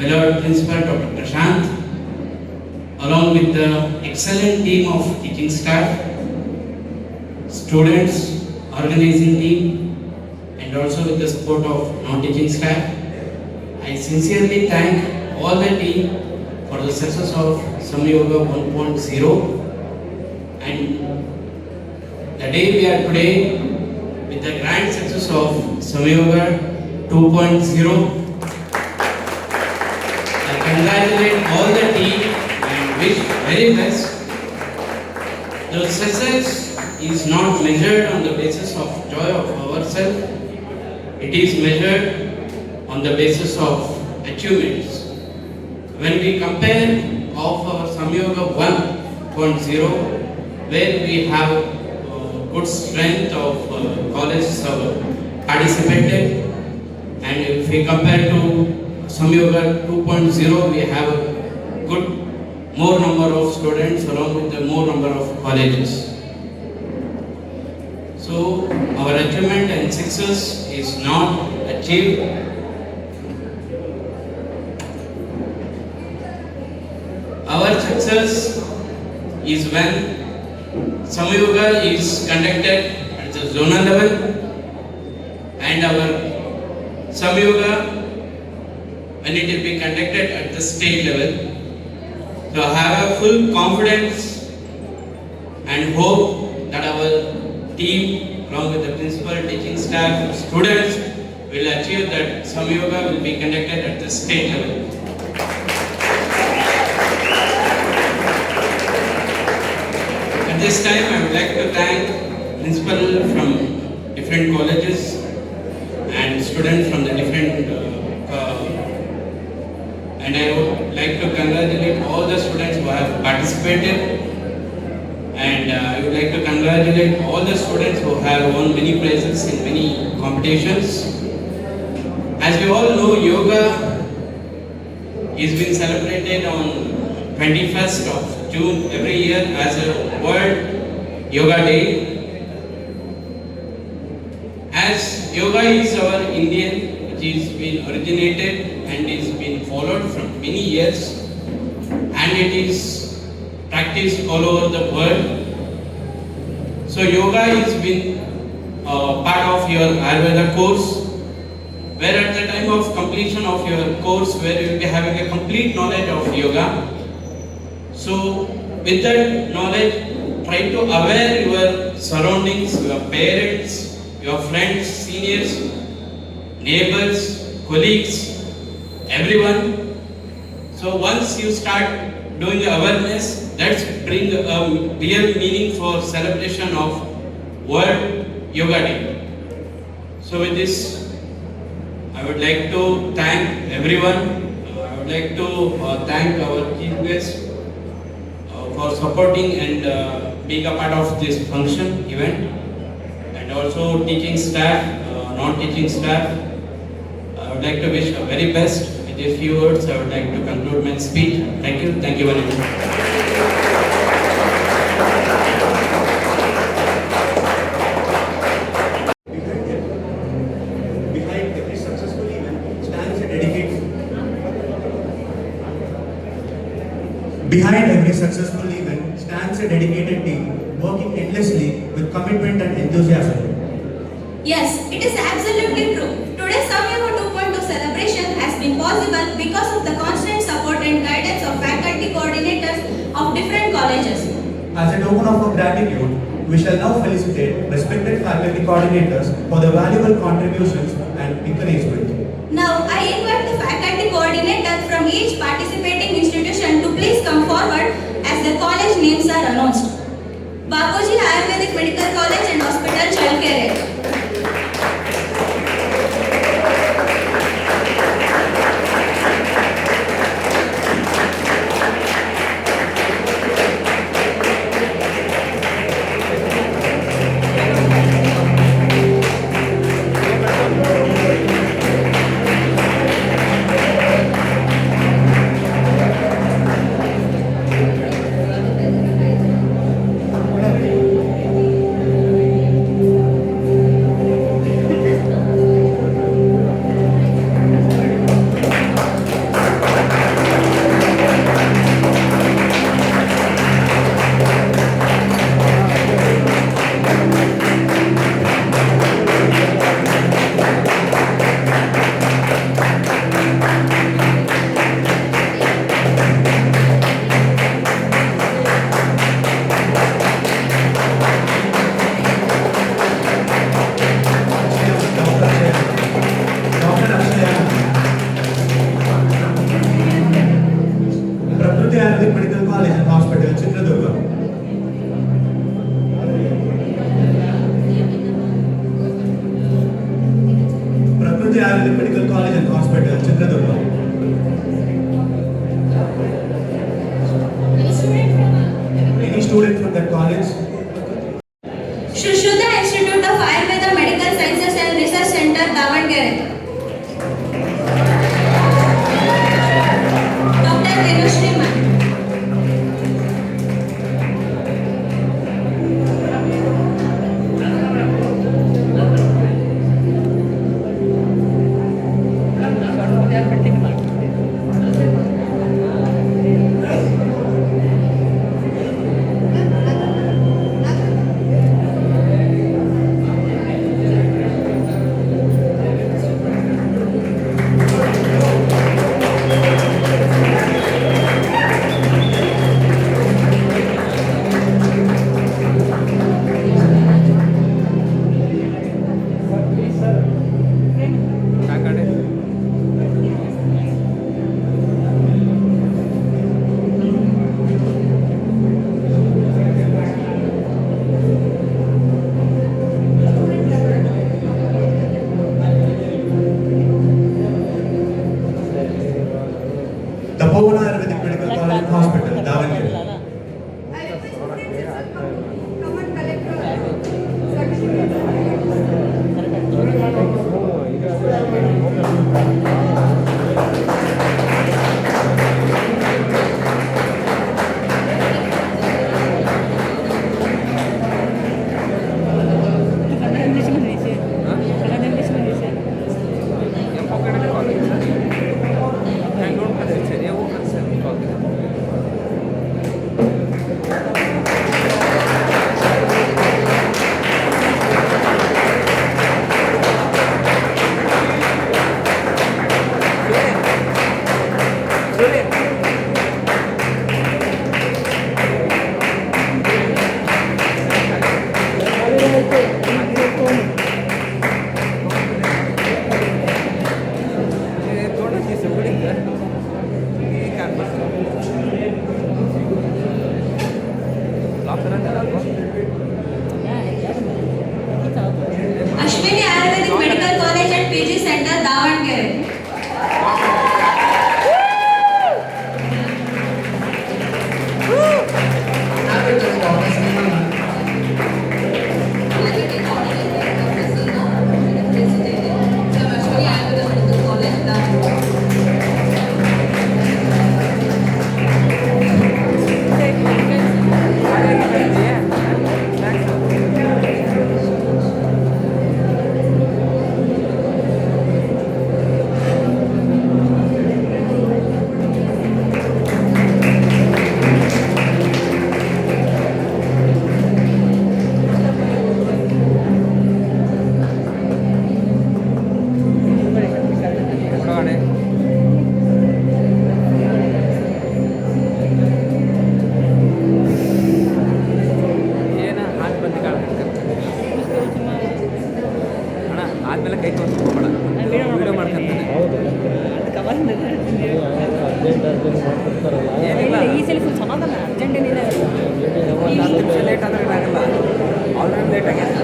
beloved principal, Dr. Prashant, along with the excellent team of teaching staff, students, organizing team, and also with the support of non-teaching staff. I sincerely thank all the team for the success of Samyoga 1.0, and the day we are today with the grand success of Samyoga 2.0. I congratulate all the team and wish very best. The success is not measured on the basis of joy of ourselves. It is measured on the basis of achievements. When we compare of our Samyoga 1.0, where we have good strength of colleges participated, and if we compare to Samyoga 2.0, we have a good more number of students along with the more number of colleges. So our achievement and success is not Chief. Our success is when Samyoga is conducted at the zonal level and our Samyoga when it will be conducted at the state level. So I have a full confidence and hope that our team along with the principal, teaching staff, students will achieve that Samyoga will be conducted at the state level. At this time, I would like to thank principal from different colleges and students from the different and I would like to congratulate all the students who have participated, and I would like to congratulate all the students who have won many prizes in many competitions. As we all know, yoga is being celebrated on 21st of June every year as a World Yoga Day. As yoga is our Indian, which is been originated and is been followed from many years, and it is practiced all over the world. So yoga is been part of your Ayurveda course, where at the time of completion of your course, where you will be having a complete knowledge of yoga. So with that knowledge, try to aware your surroundings, your parents, your friends, seniors, neighbors, colleagues, everyone. So once you start doing the awareness, that's bring a real meaning for celebration of World Yoga Day. So with this, I would like to thank everyone. I would like to thank our chief guest for supporting and being a part of this function event, and also teaching staff, non-teaching staff. I would like to wish the very best. With these few words, I would like to conclude my speech. Thank you. Thank you very much.
Behind every successful event stands a dedicated. Behind every successful event stands a dedicated team working endlessly with commitment and enthusiasm.
Yes, it is absolutely true. Today's Samyoga 2.2 celebration has been possible because of the constant support and guidance of faculty coordinators of different colleges.
As a token of our gratitude, we shall now felicitate respected faculty coordinators for their valuable contributions and encouragement.
Now, I invite the faculty coordinators from each participating institution to please come forward as the college names are announced. Bapuji Ayurvedic Medical College and Hospital, Chalkere.
Medical College and Hospital, Chitradurga. Any student from that college?
Shushruta Institute of Ayurveda Medical Sciences and Research Center, Davangere. Dr. Venushree Ma'am.
ಆದಮೇಲೆ ಕೈ ತೋರಿಸ್ಕೋಬೇಡ video ಮಾಡ್ಕೊಂತಾನೆ ಏನಿಲ್ಲ
ಈ ಸಲ full ಸಮಾಧಾನ urgent ಏನಿಲ್ಲ
ಒಂದು 10 ನಿಮಿಷ late ಆದರೆ ಏನಾಗಲ್ಲ ಆಲ್ರೆಡಿ ಲೇಟ್ ಆಗಿದೆ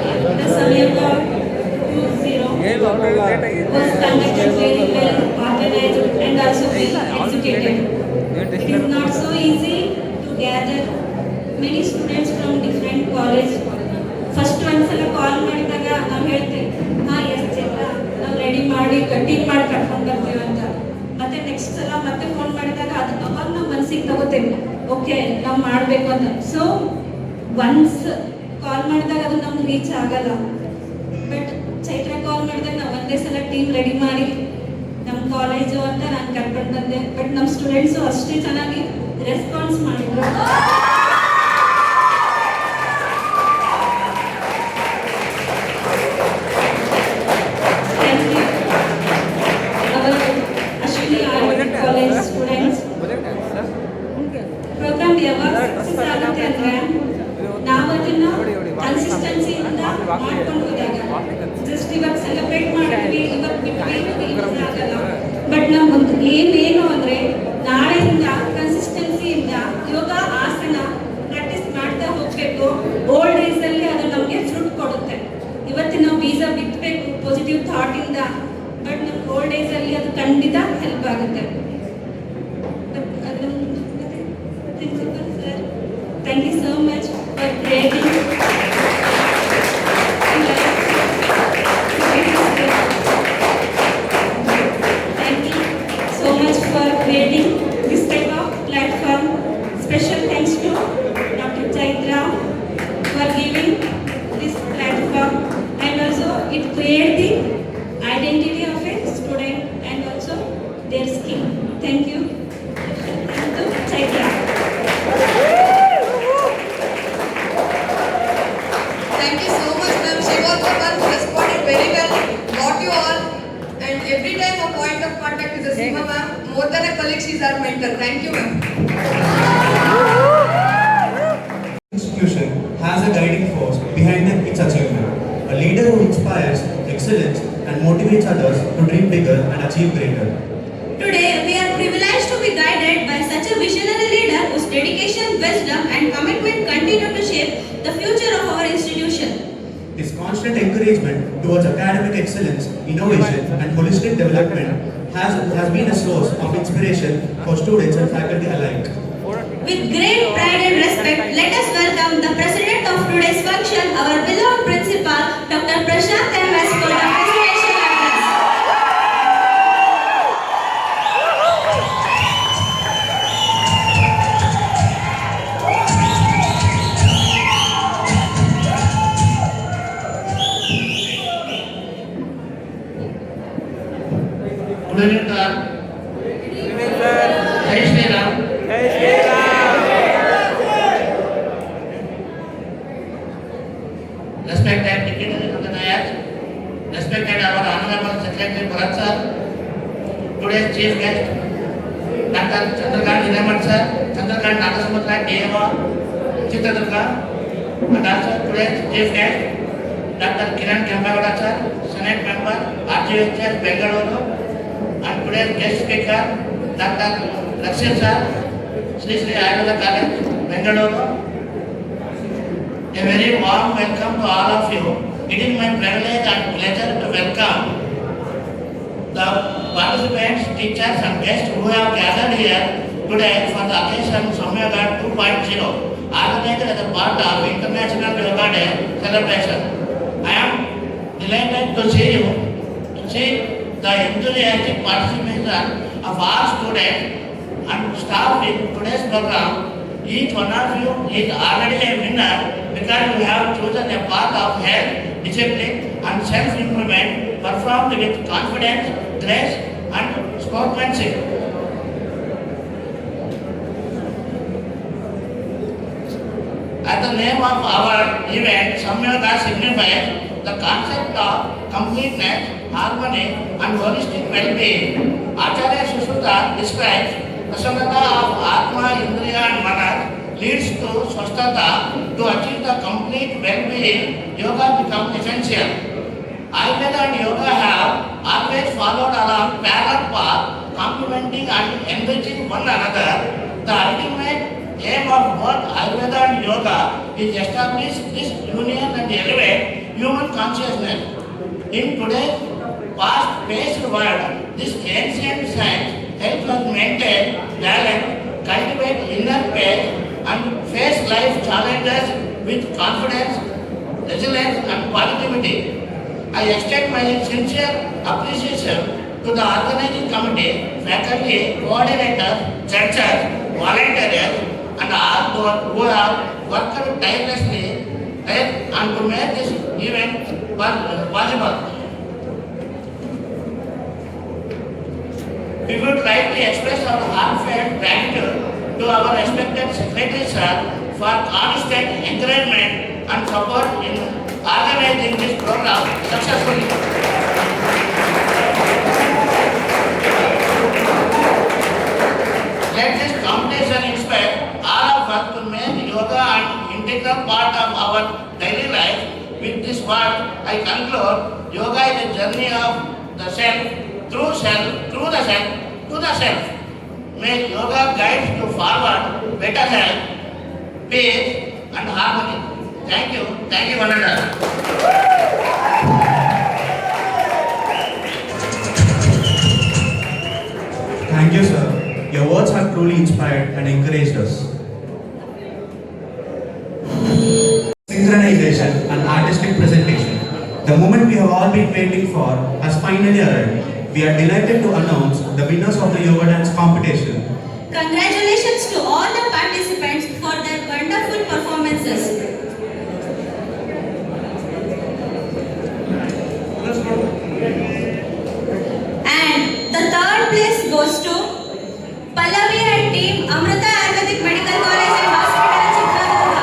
The Samyaka 20
ಏನು ಆಲ್ರೆಡಿ ಲೇಟ್ ಆಗಿದೆ
was conducted very well, organized and also well executed. It is not so easy to gather many students from different college. First ಒಂದ್ಸಲ ಕಾಲ್ ಮಾಡಿದಾಗ ನಾವು ಹೇಳ್ತೇವೆ ಎಸ್ ಚೈತ್ರ ನಾವು ರೆಡಿ ಮಾಡಿ ಕಟಿಂಗ್ ಮಾಡಿ ಕಟ್ಕೊಂಡು ಬರ್ತೀವಿ ಅಂತ. ಮತ್ತೆ ನೆಕ್ಸ್ಟ್ ಸಲ ಮತ್ತೆ ಫೋನ್ ಮಾಡಿದಾಗ ಅದು ಅವಾಗ ನಾವು ಮನಸ್ಸಿಗೆ ತಗೋತೇವೆ ಓಕೆ ನಾವು ಮಾಡಬೇಕು ಅಂತ. ಸೊ ಒನ್ಸ್ ಕಾಲ್ ಮಾಡಿದಾಗ ಅದು ನಮ್ಗೆ ರೀಚ್ ಆಗಲ್ಲ. ಬಟ್ ಚೈತ್ರ ಕಾಲ್ ಮಾಡಿದಾಗ ನಾವು ಒಂದೇ ಸಲ ಟೀಮ್ ರೆಡಿ ಮಾಡಿ ನಮ್ಮ ಕಾಲೇಜು ಅಂತ ನಾನು ಕರ್ಕೊಂಡು ಬಂದೆ. ಬಟ್ ನಮ್ಮ ಸ್ಟೂಡೆಂಟ್ಸು ಅಷ್ಟೇ ಚೆನ್ನಾಗಿ ರೆಸ್ಪಾನ್ಸ್ ಮಾಡಿದ್ರು. ಕಾಲೇಜ್ ಸ್ಟೂಡೆಂಟ್ಸ್ ಪ್ರೋಗ್ರಾಮ್ ಯಾವಾಗ ಸಕ್ಸಸ್ ಆಗುತ್ತೆ ಅಂದ್ರೆ ನಾವು ಅದನ್ನ ಕನ್ಸಿಸ್ಟೆನ್ಸಿಯಿಂದ ಮಾಡ್ಕೊಂಡು ಹೋದಾಗ ಜಸ್ಟ್ ಇವಾಗ ಸೆಲೆಬ್ರೇಟ್ ಮಾಡ್ತೀವಿ ಇವಾಗ ಬಿಟ್ವಿ ಆಗಲ್ಲ. ಬಟ್ ನಮ್ಗೊಂದು ಏನು ಅಂದ್ರೆ ನಾಳೆಯಿಂದ ಕನ್ಸಿಸ್ಟೆನ್ಸಿಯಿಂದ ಯೋಗ ಆಸನ ಪ್ರಾಕ್ಟೀಸ್ ಮಾಡ್ತಾ ಹೋಗ್ಬೇಕು. ಓಲ್ಡ್ ಏಜ್ ಅಲ್ಲಿ ಅದು ನಮಗೆ ಫ್ರೂಟ್ ಕೊಡುತ್ತೆ. ಇವತ್ತು ನಾವು ಬೀಜ ಬಿತ್ತಬೇಕು ಪಾಸಿಟಿವ್ ಥಾಟ್ ಇಂದ. ಬಟ್ ನಮ್ಗೆ ಓಲ್ಡ್ ಏಜ್ ಅಲ್ಲಿ ಅದು ಖಂಡಿತ ಹೆಲ್ಪ್ ಆಗುತ್ತೆ. Principal sir thank you so much for creating thank you so much for creating this type of platform. Special thanks to Dr. Chaitra for giving this platform, and also it creates the identity of a student and also their skill. Thank you. Thank you, Chaitra.
Thank you so much, ma'am. She was the one who responded very well, got you all, and every time a point of contact with the Seema ma'am. More than a colleague, she is our mentor. Thank you, ma'am.
Institution has a guiding force behind its achievement. A leader who inspires excellence and motivates others to dream bigger and achieve greater.
Today, we are privileged to be guided by such a visionary leader whose dedication, wisdom, and commitment continue to shape the future of our institution.
His constant encouragement towards academic excellence, innovation, and holistic development has been a source of inspiration for students and faculty alike.
With great pride and respect, let us welcome the president of today's function, our beloved principal, Dr. Prashant M.S. for the presentation address.
Good evening, sir. Jai Shri Ram. Jai Shri Ram. Respected dignitaries of the dais, respected our honorable Secretary Bharat sir, today's chief guest, Dr. Chandrakant Hiramat sir, Chandrakant Nagasamudra DMO, Chitradurga, and also today's chief guest, Dr. Kiran Kempegowda sir, Senate member, RGHS Bengaluru, and today's guest speaker, Dr. Rakshit sir, Sri Sri Ayurveda College, Bengaluru. A very warm welcome to all of you. It is my privilege and pleasure to welcome the participants, teachers and guests who have gathered here today for the occasion Samyoga 2.0, organized as a part of International Yoga Day celebration. I am delighted to see the enthusiastic participation of all students and staff in today's program. Each one of you is already a winner because you have chosen a path of health, discipline and self-improvement performed with confidence, grace and sportsmanship. As the name of our event, Samyoga signifies the concept of completeness, harmony and holistic well-being. Acharya Sushruta describes Prasannata of Atma, Indriya and Manas leads to Swasthata. To achieve the complete well-being, yoga becomes essential. Ayurveda and yoga
followed along parallel path, complementing and enriching one another. The ultimate aim of both Ayurveda and Yoga is establish this union and elevate human consciousness. In today's fast-paced world, this ancient science helps us maintain balance, cultivate inner peace, and face life challenges with confidence, resilience, and positivity. I extend my sincere appreciation to the organizing committee, faculty, coordinators, judges, volunteers, and all those who have worked tirelessly and to make this event possible. We would like to express our heartfelt gratitude to our respected Secretary Sir for constant encouragement and support in organizing this program successfully. Let this competition inspire all of us to make yoga an integral part of our daily life. With this word, I conclude, yoga is a journey of the self, through the self, to the self. May yoga guide you forward, better health, peace and harmony. Thank you, one and all.
Thank you, sir. Your words have truly inspired and encouraged us. Synchronization and artistic presentation. The moment we have all been waiting for has finally arrived. We are delighted to announce the winners of the yoga dance competition.
Congratulations to all the participants for their wonderful performances. And the third place goes to Pallavi and team Amrita Ayurvedic Medical College and Hospital, Chitradurga.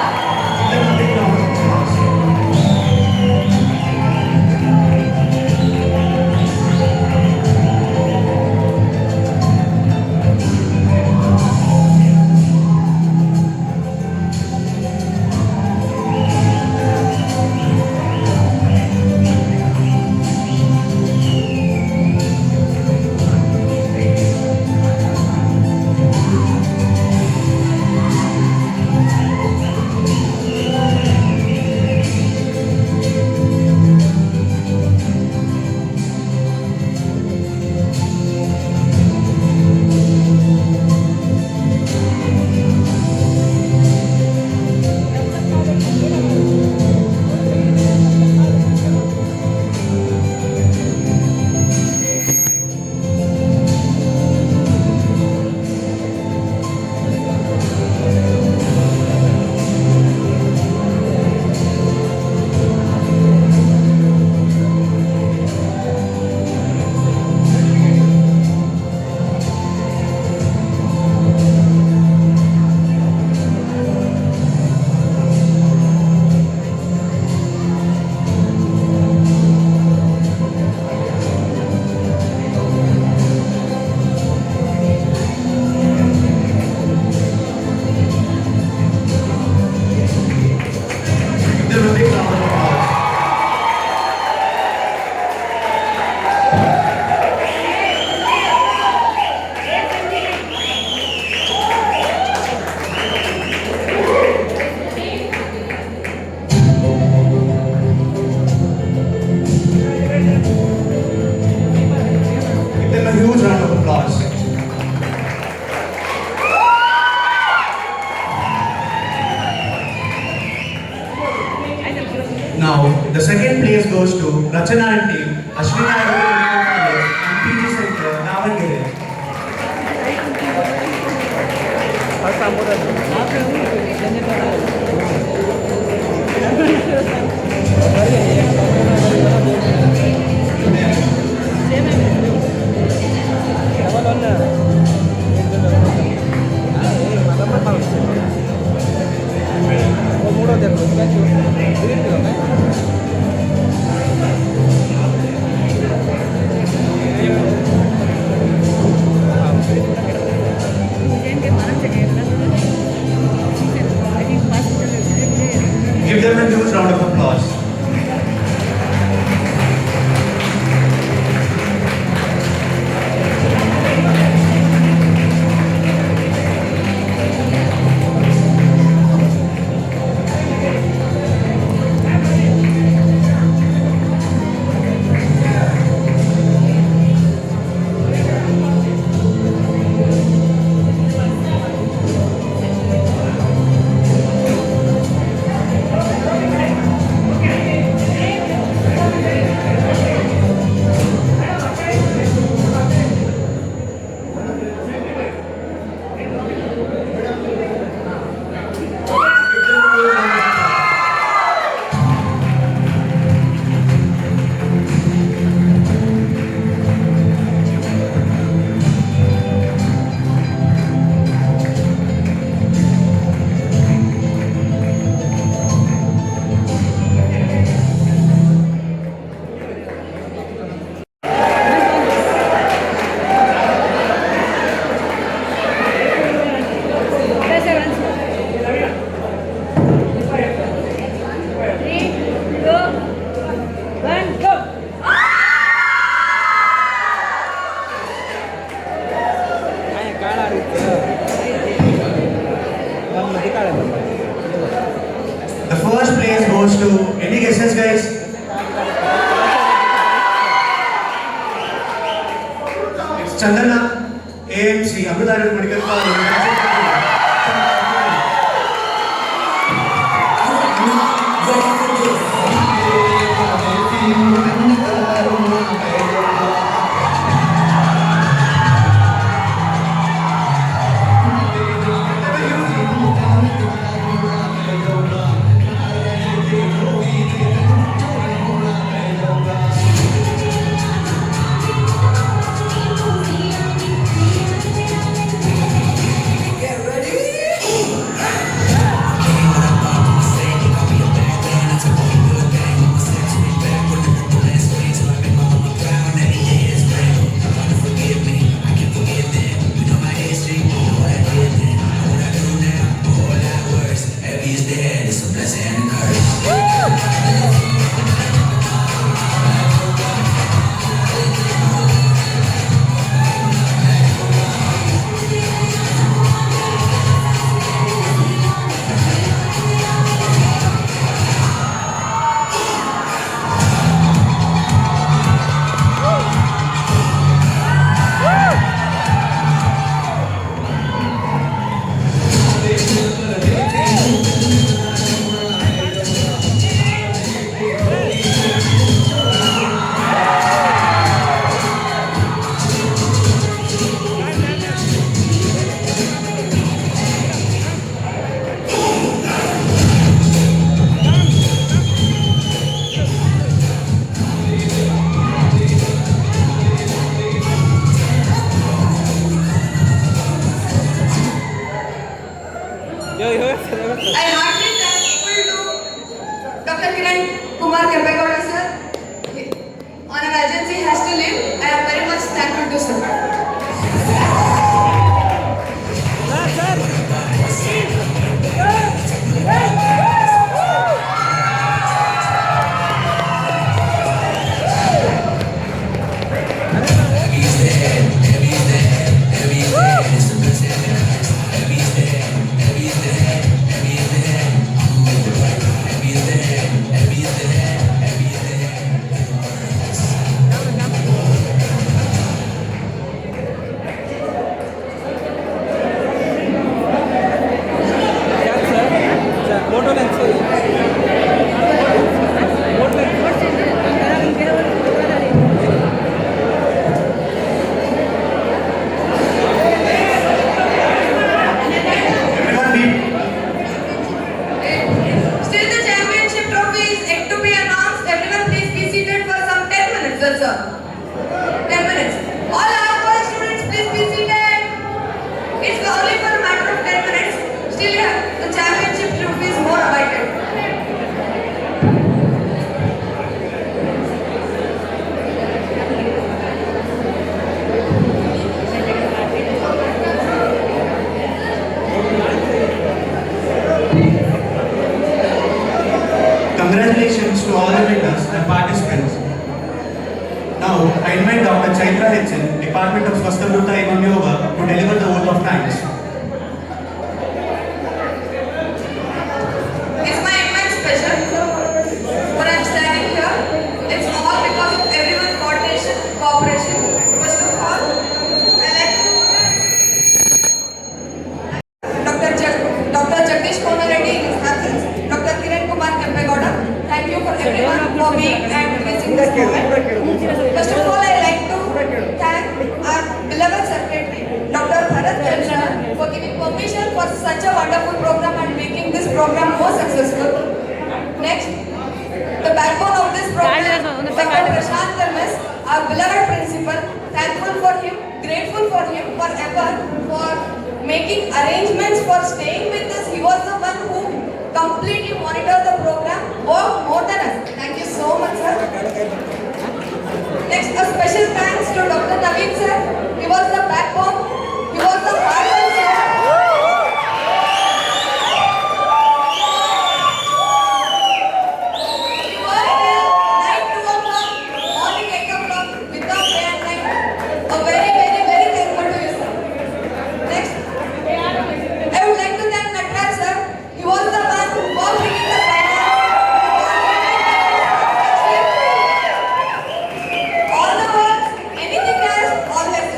Now, the second place goes to Rachana and team, Ashwini Ayurvedic College and PG Center, Davangere. Give them a huge round of applause. Chandana, AMC, Amrita Medical College.
I heartily thankful to Dr. Kiran Kumar Kempegowda sir. On an urgency he has to leave. I am very much thankful to sir. Still the championship trophy is yet to be announced. Everyone please be seated for some 10 minutes, that's all. 10 minutes. All our college students please be seated. It's only for a matter of 10 minutes. Still the championship trophy is more awaited.
Congratulations to all the winners and participants. Now, I invite Dr. Chaitra H.N., Department of Swastamrita Evam Yoga, to deliver the oath of thanks.
It's my immense pleasure when I'm standing here. It's all because of everyone's coordination, cooperation. First of all, I like Dr. Jagdish Kumar Reddy in his absence, Dr. Kiran Kumar Kempegowda. Thank you for everyone for being and witnessing this moment. First of all, I like to thank our beloved secretary, Dr. Bharat Chandra, for giving permission for such a wonderful program and making this program more successful. Next, the backbone of this program, Dr. Prashant Dharmes, our beloved principal, thankful for him, grateful for him forever for making arrangements for staying with us. He was the one who completely monitored the program, worked more than us. Thank you so much, sir. Next, a special thanks to Dr. Naveen sir. He was the backbone. He was the heart and soul. He worked till night 2 o'clock, morning 8 o'clock, without day and night. A very, very, very thankful to you, sir. Next, I would like to thank Natraj sir. He was the one who was bringing the all the words, anything else, always.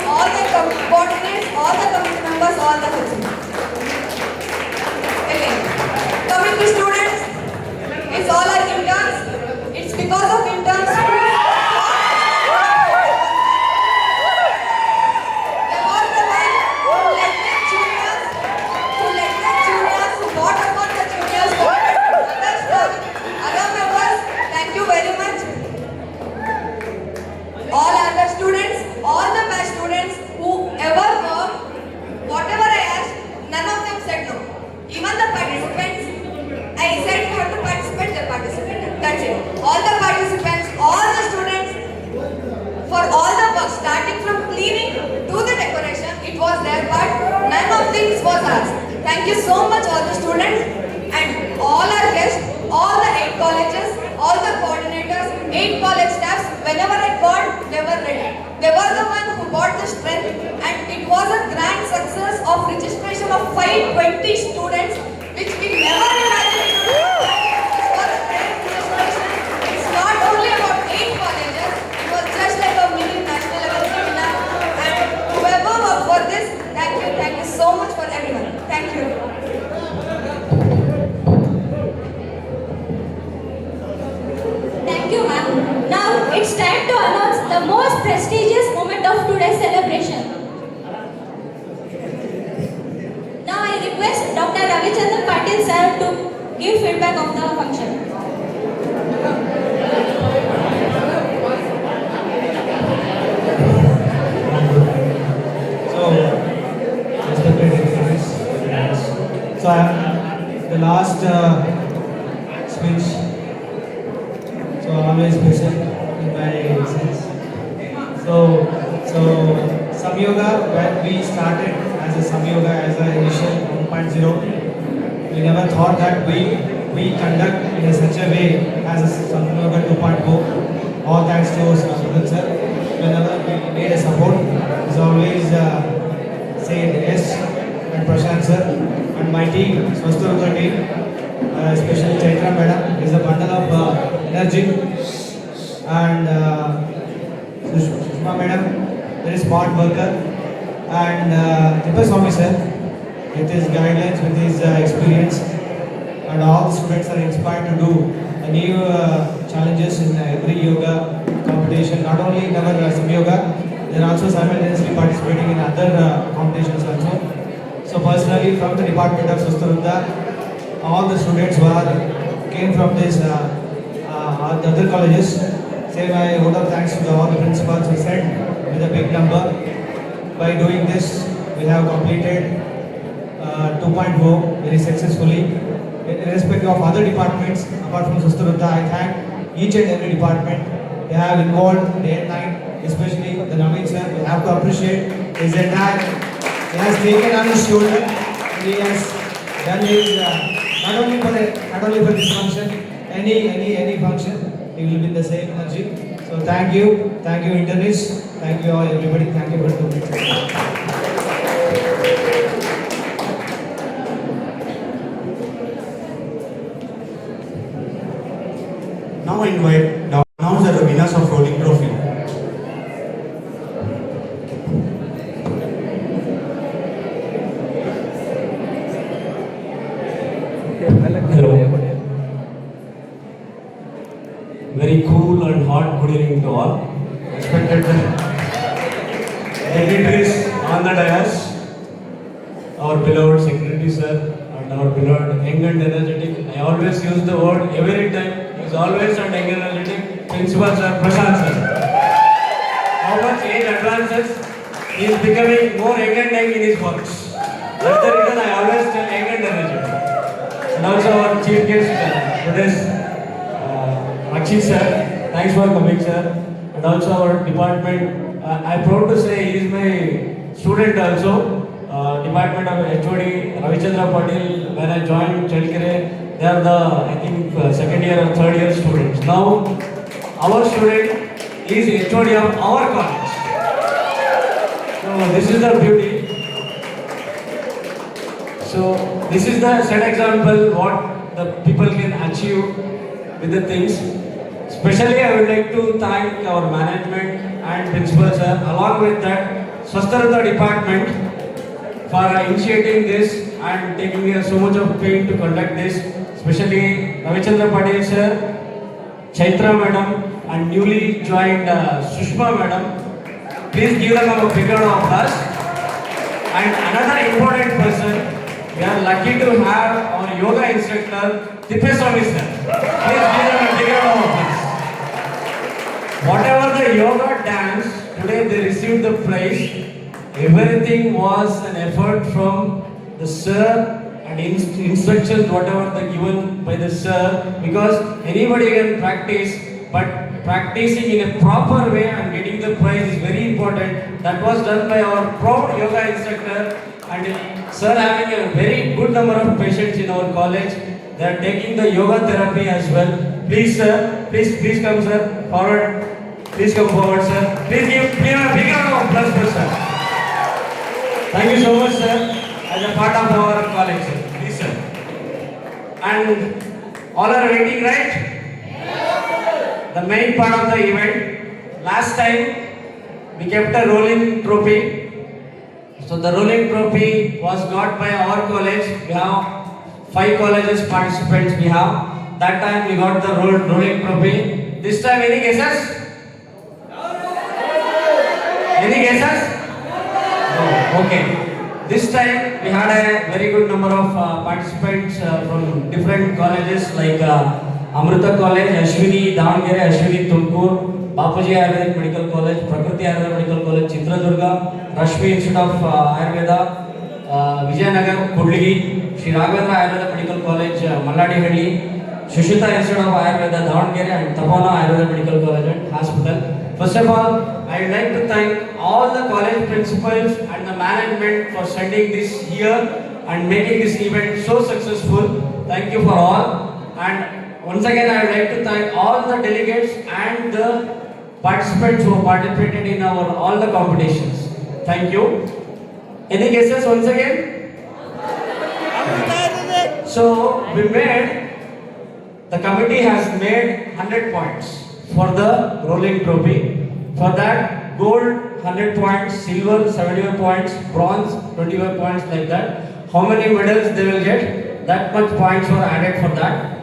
all the coordinates, all the committee members, all the HODs. Again, coming to students, it's all our interns. It's because of interns they was the one who let their juniors, who brought upon the juniors, other staff, other members. Thank you very much. All other students, all the batch students who ever worked, whatever I asked, none of them said no. Even the participants, I said you have to participate, they participated. That's it. All the participants, all the students, for all the work, starting from cleaning to the decoration, it was there, but none of things was asked. Thank you so much, all the students and all our guests, all the 8 colleges, all the coordinators, 8 college staffs. Whenever I called, they were ready. They were the one who brought the strength, and it was a grand success of registration of 520 students, which we never imagined. This was a great registration. It's not only about 8 colleges, it was just like a mini national level seminar. And whoever worked for this, thank you so much for everyone. Thank you.
Thank you, ma'am. Now it's time to announce the most prestigious moment of today's celebration. Now I request Dr. Ravichandran Patil sir to give feedback of the function.
So, respected friends, so the last speech, so always special in my sense. So Samyoga, when we started as a Samyoga, as an initial 1.0, we never thought that we conduct in such a way as a Samyoga 2.0. All thanks to Sudhan sir. Whenever we made a support, he's always said yes, and Prashant sir, and my team, Swasthurga team, especially Chaitra madam, is a bundle of energy, and Sushma madam, very smart worker, and Tippaswamy sir, with his guidelines, with his experience, and all the students are inspired to do new challenges in every yoga competition, not only in our Samyoga, they are also simultaneously participating in other competitions also. So personally, from the Department of Swasthurga, all the students who came from this the other colleges, say my vote of thanks to all the principals who sent with a big number. By doing this, we have completed 2.0 very successfully. Irrespective of other departments, apart from Swasthurga, I thank each and every department. They have involved day and night, especially the Naveen sir. We have to appreciate his entire. He has taken on his shoulder. He has done his not only for this function, any function, he will be in the same energy. So thank you internists, thank you all everybody, thank you for doing it.
Now I invite the announcer the winners of rolling trophy.
Hello. Very cool and hot good evening to all. Respected dignitaries on the dais, our beloved secretary sir, and our beloved young and energetic. I always use the word every time. He's always and young and energetic. Principal sir, Prashant sir. How much age advances, he is becoming more young and young in his works. That's the reason I always tell young and energetic. And also our chief guest, today's Rakshit sir, thanks for coming sir. And also our department, I'm proud to say he is my student also. Department of HOD, Ravichandran Patil, when I joined Chelkere, they are the, I think, second year or third year students. Now, our student is HOD of our college. So this is the beauty. So this is the set example what the people can achieve with the things. Especially I would like to thank our management and principal sir. Along with that, Swasthata department for initiating this and taking so much of pain to conduct this, especially Ravichandra Patel sir, Chaitra madam, and newly joined Sushma madam. Please give them a big round of applause. And another important person, we are lucky to have our yoga instructor, Tippeswamy sir. Please give them a big round of applause. Whatever the yoga dance, today they received the prize. Everything was an effort from the sir and instructions whatever they given by the sir, because anybody can practice, but practicing in a proper way and getting the prize is very important. That was done by our proud yoga instructor, and sir having a very good number of patients in our college. They are taking the yoga therapy as well. Please sir, please come sir forward. Please come forward sir. Please give a big round of applause for sir. Thank you so much sir, as a part of our college sir. Please sir. And all are waiting, right? The main part of the event. Last time we kept a rolling trophy. So the rolling trophy was got by our college. We have 5 colleges participants we have. That time we got the rolling trophy. This time any guesses? Any guesses? No. Okay. This time we had a very good number of participants from different colleges like Amrita College, Ashwini Davangere, Ashwini Tumkur, Bapuji Ayurvedic Medical College, Prakriti Ayurvedic Medical College, Chitradurga, Rashmi Institute of Ayurveda, Vijayanagar, Kudligi, Sri Raghavendra Ayurveda Medical College, Malladihari, Shushita Institute of Ayurveda, Davangere, and Tapana Ayurveda Medical College and Hospital. First of all, I would like to thank all the college principals and the management for sending this here and making this event so successful. Thank you for all. And once again, I would like to thank all the delegates and the participants who participated in all the competitions. Thank you. Any guesses once again? So we the committee has made 100 points for the rolling trophy. For that, gold 100 points, silver 75 points, bronze 25 points, like that. How many medals they will get? That much points were added for that.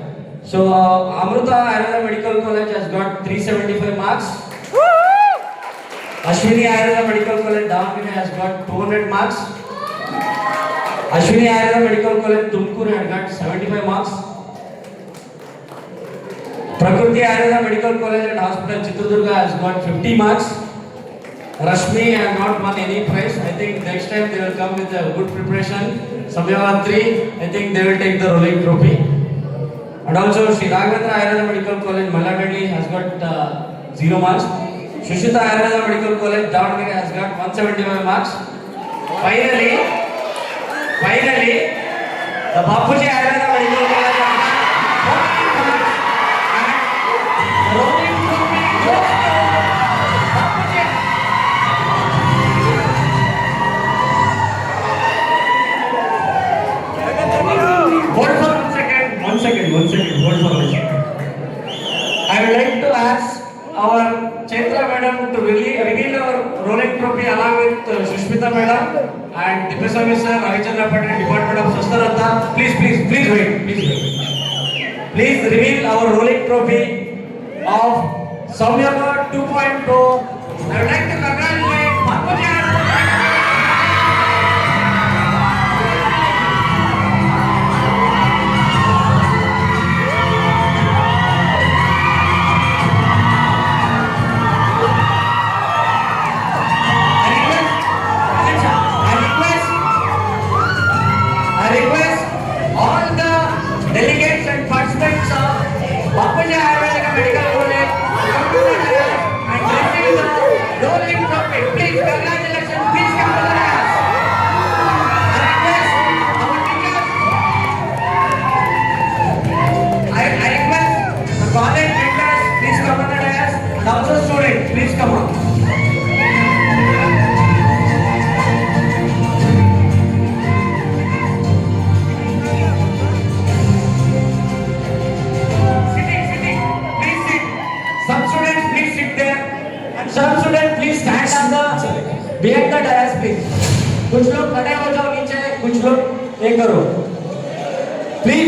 So Amrita Ayurveda Medical College has got 375 marks. Ashwini Ayurveda Medical College Davangere has got 200 marks. Ashwini Ayurveda Medical College Tumkur has got 75 marks. Prakriti Ayurveda Medical College and Hospital Chitradurga has got 50 marks. Rashmi has not won any prize. I think next time they will come with a good preparation. Samyava 3, I think they will take the rolling trophy. And also Sri Raghavendra Ayurveda Medical College, Malladihari has got 0 marks. Shushita Ayurveda Medical College, Davangere has got 175 marks. Finally, the Bapuji Ayurveda Medical College has got 14 marks. And the rolling trophy goes to Bapuji. Hold for 1 second. Hold for 1 second. I would like to ask our Chaitra madam to reveal our rolling trophy along with Sushmita madam and Tippeswamy sir, Ravichandra Patel, Department of Swasthata. Please wait. Please reveal our rolling trophy of Samyoga 2.0. I would like to congratulate Bapuji. I request all the delegates and participants of Bapuji Ayurvedic Medical College to come to the dais and receive the rolling trophy. Please, congratulations, please come to the dais. I request the college mentors, please come to the dais, and also students, please come on. Sitting.
Behind the dais please. कुछ लोग खड़े हो जाओ नीचे, कुछ लोग ये करो please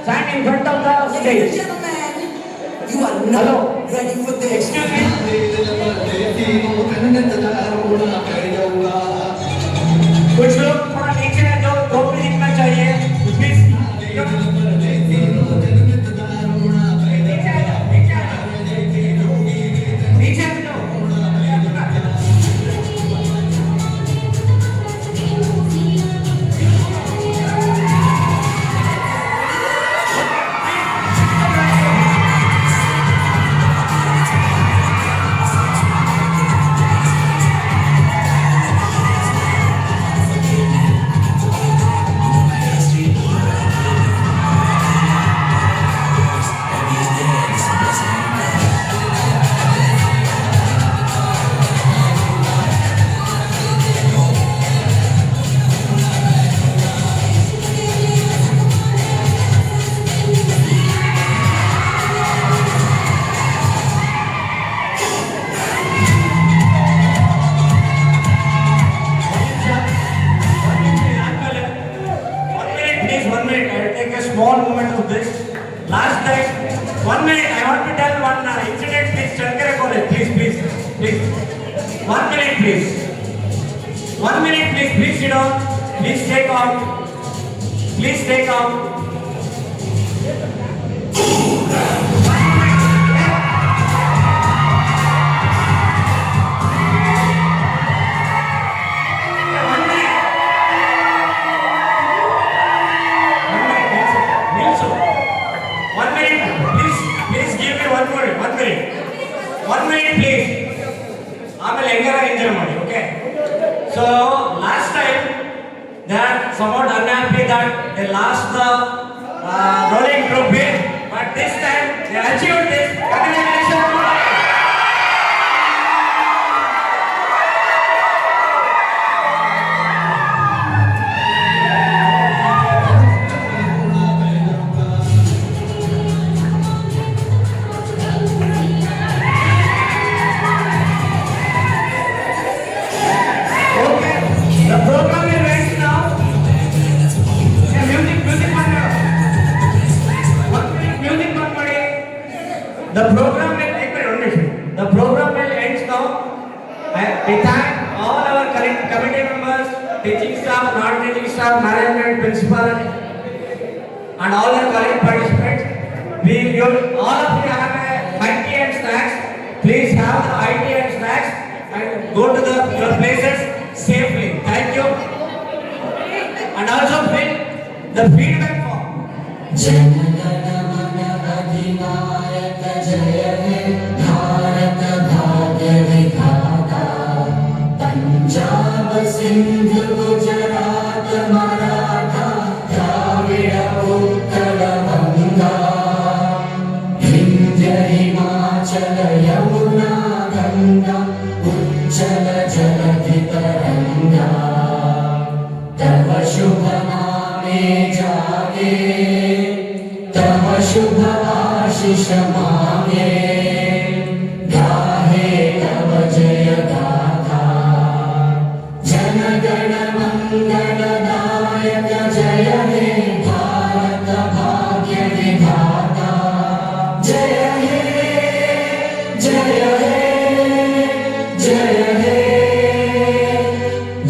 stand in front of the stage.
You are not ready for this.
Excuse me. कुछ लोग थोड़ा नीचे हैं जो टोपी दिखना चाहिए please. Small moment of this. Last time, 1 minute. I want to tell one incident. Please, Chalkere College. Please. 1 minute, please. 1 minute, please. Please sit down. Please take out. Please take out. One minute, please. ಆಮೇಲೆ ಹೆಂಗಾರ enjoy ಮಾಡಿ, okay? So last time they are somewhat unhappy that they lost the rolling trophy, but this time they achieved this. Congratulations to them. The program will end now. We thank all our committee members, teaching staff, non-teaching staff, management, principal, and all the college participants. All of you have a high tea and snacks. Please have the high tea and snacks and go to your places safely. Thank you. And also fill the feedback form.
Punjab Sindh Gujarat Maratha Dravida Utkal Ganga Vindhya Himachal Yamuna Ganga उज्जल जलधि तरंगा तव शुभ नामे जागे तव शुभ आशीष मांगे गाहे तव जय गाथा जनगण मंगलदायक जय हे भारत भाग्य विधाता जय हे जय हे जय हे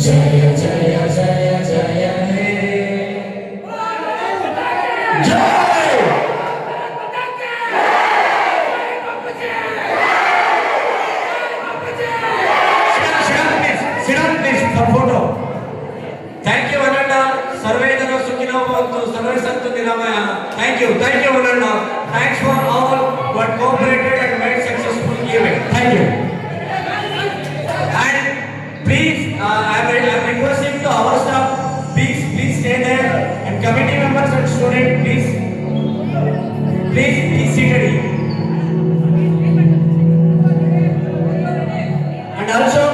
जय जय जय जय हे जय photo. Thank you, Ananda. Sarve jana sukhino bhavantu, sarve santu niramaya. Thank you, Ananda. Thanks for all who had cooperated and made successful event. Thank you. And please, I'm requesting to our staff, please stay there. And committee members and students, please be seated here. And also,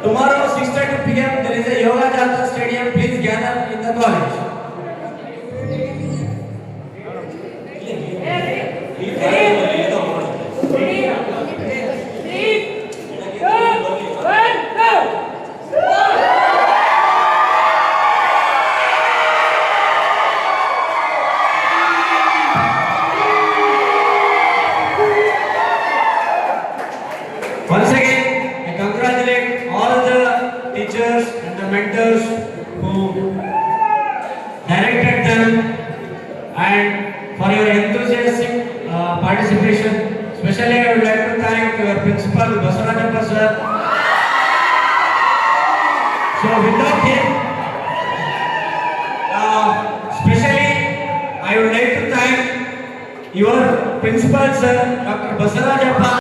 tomorrow 6:30 p.m. there is a Yoga Jata Stadium. Please gather in the college.
Three, two, 1, go!
Principal Basurajappa sir. So without him, specially I would like to thank your principal sir, Dr. Basurajappa.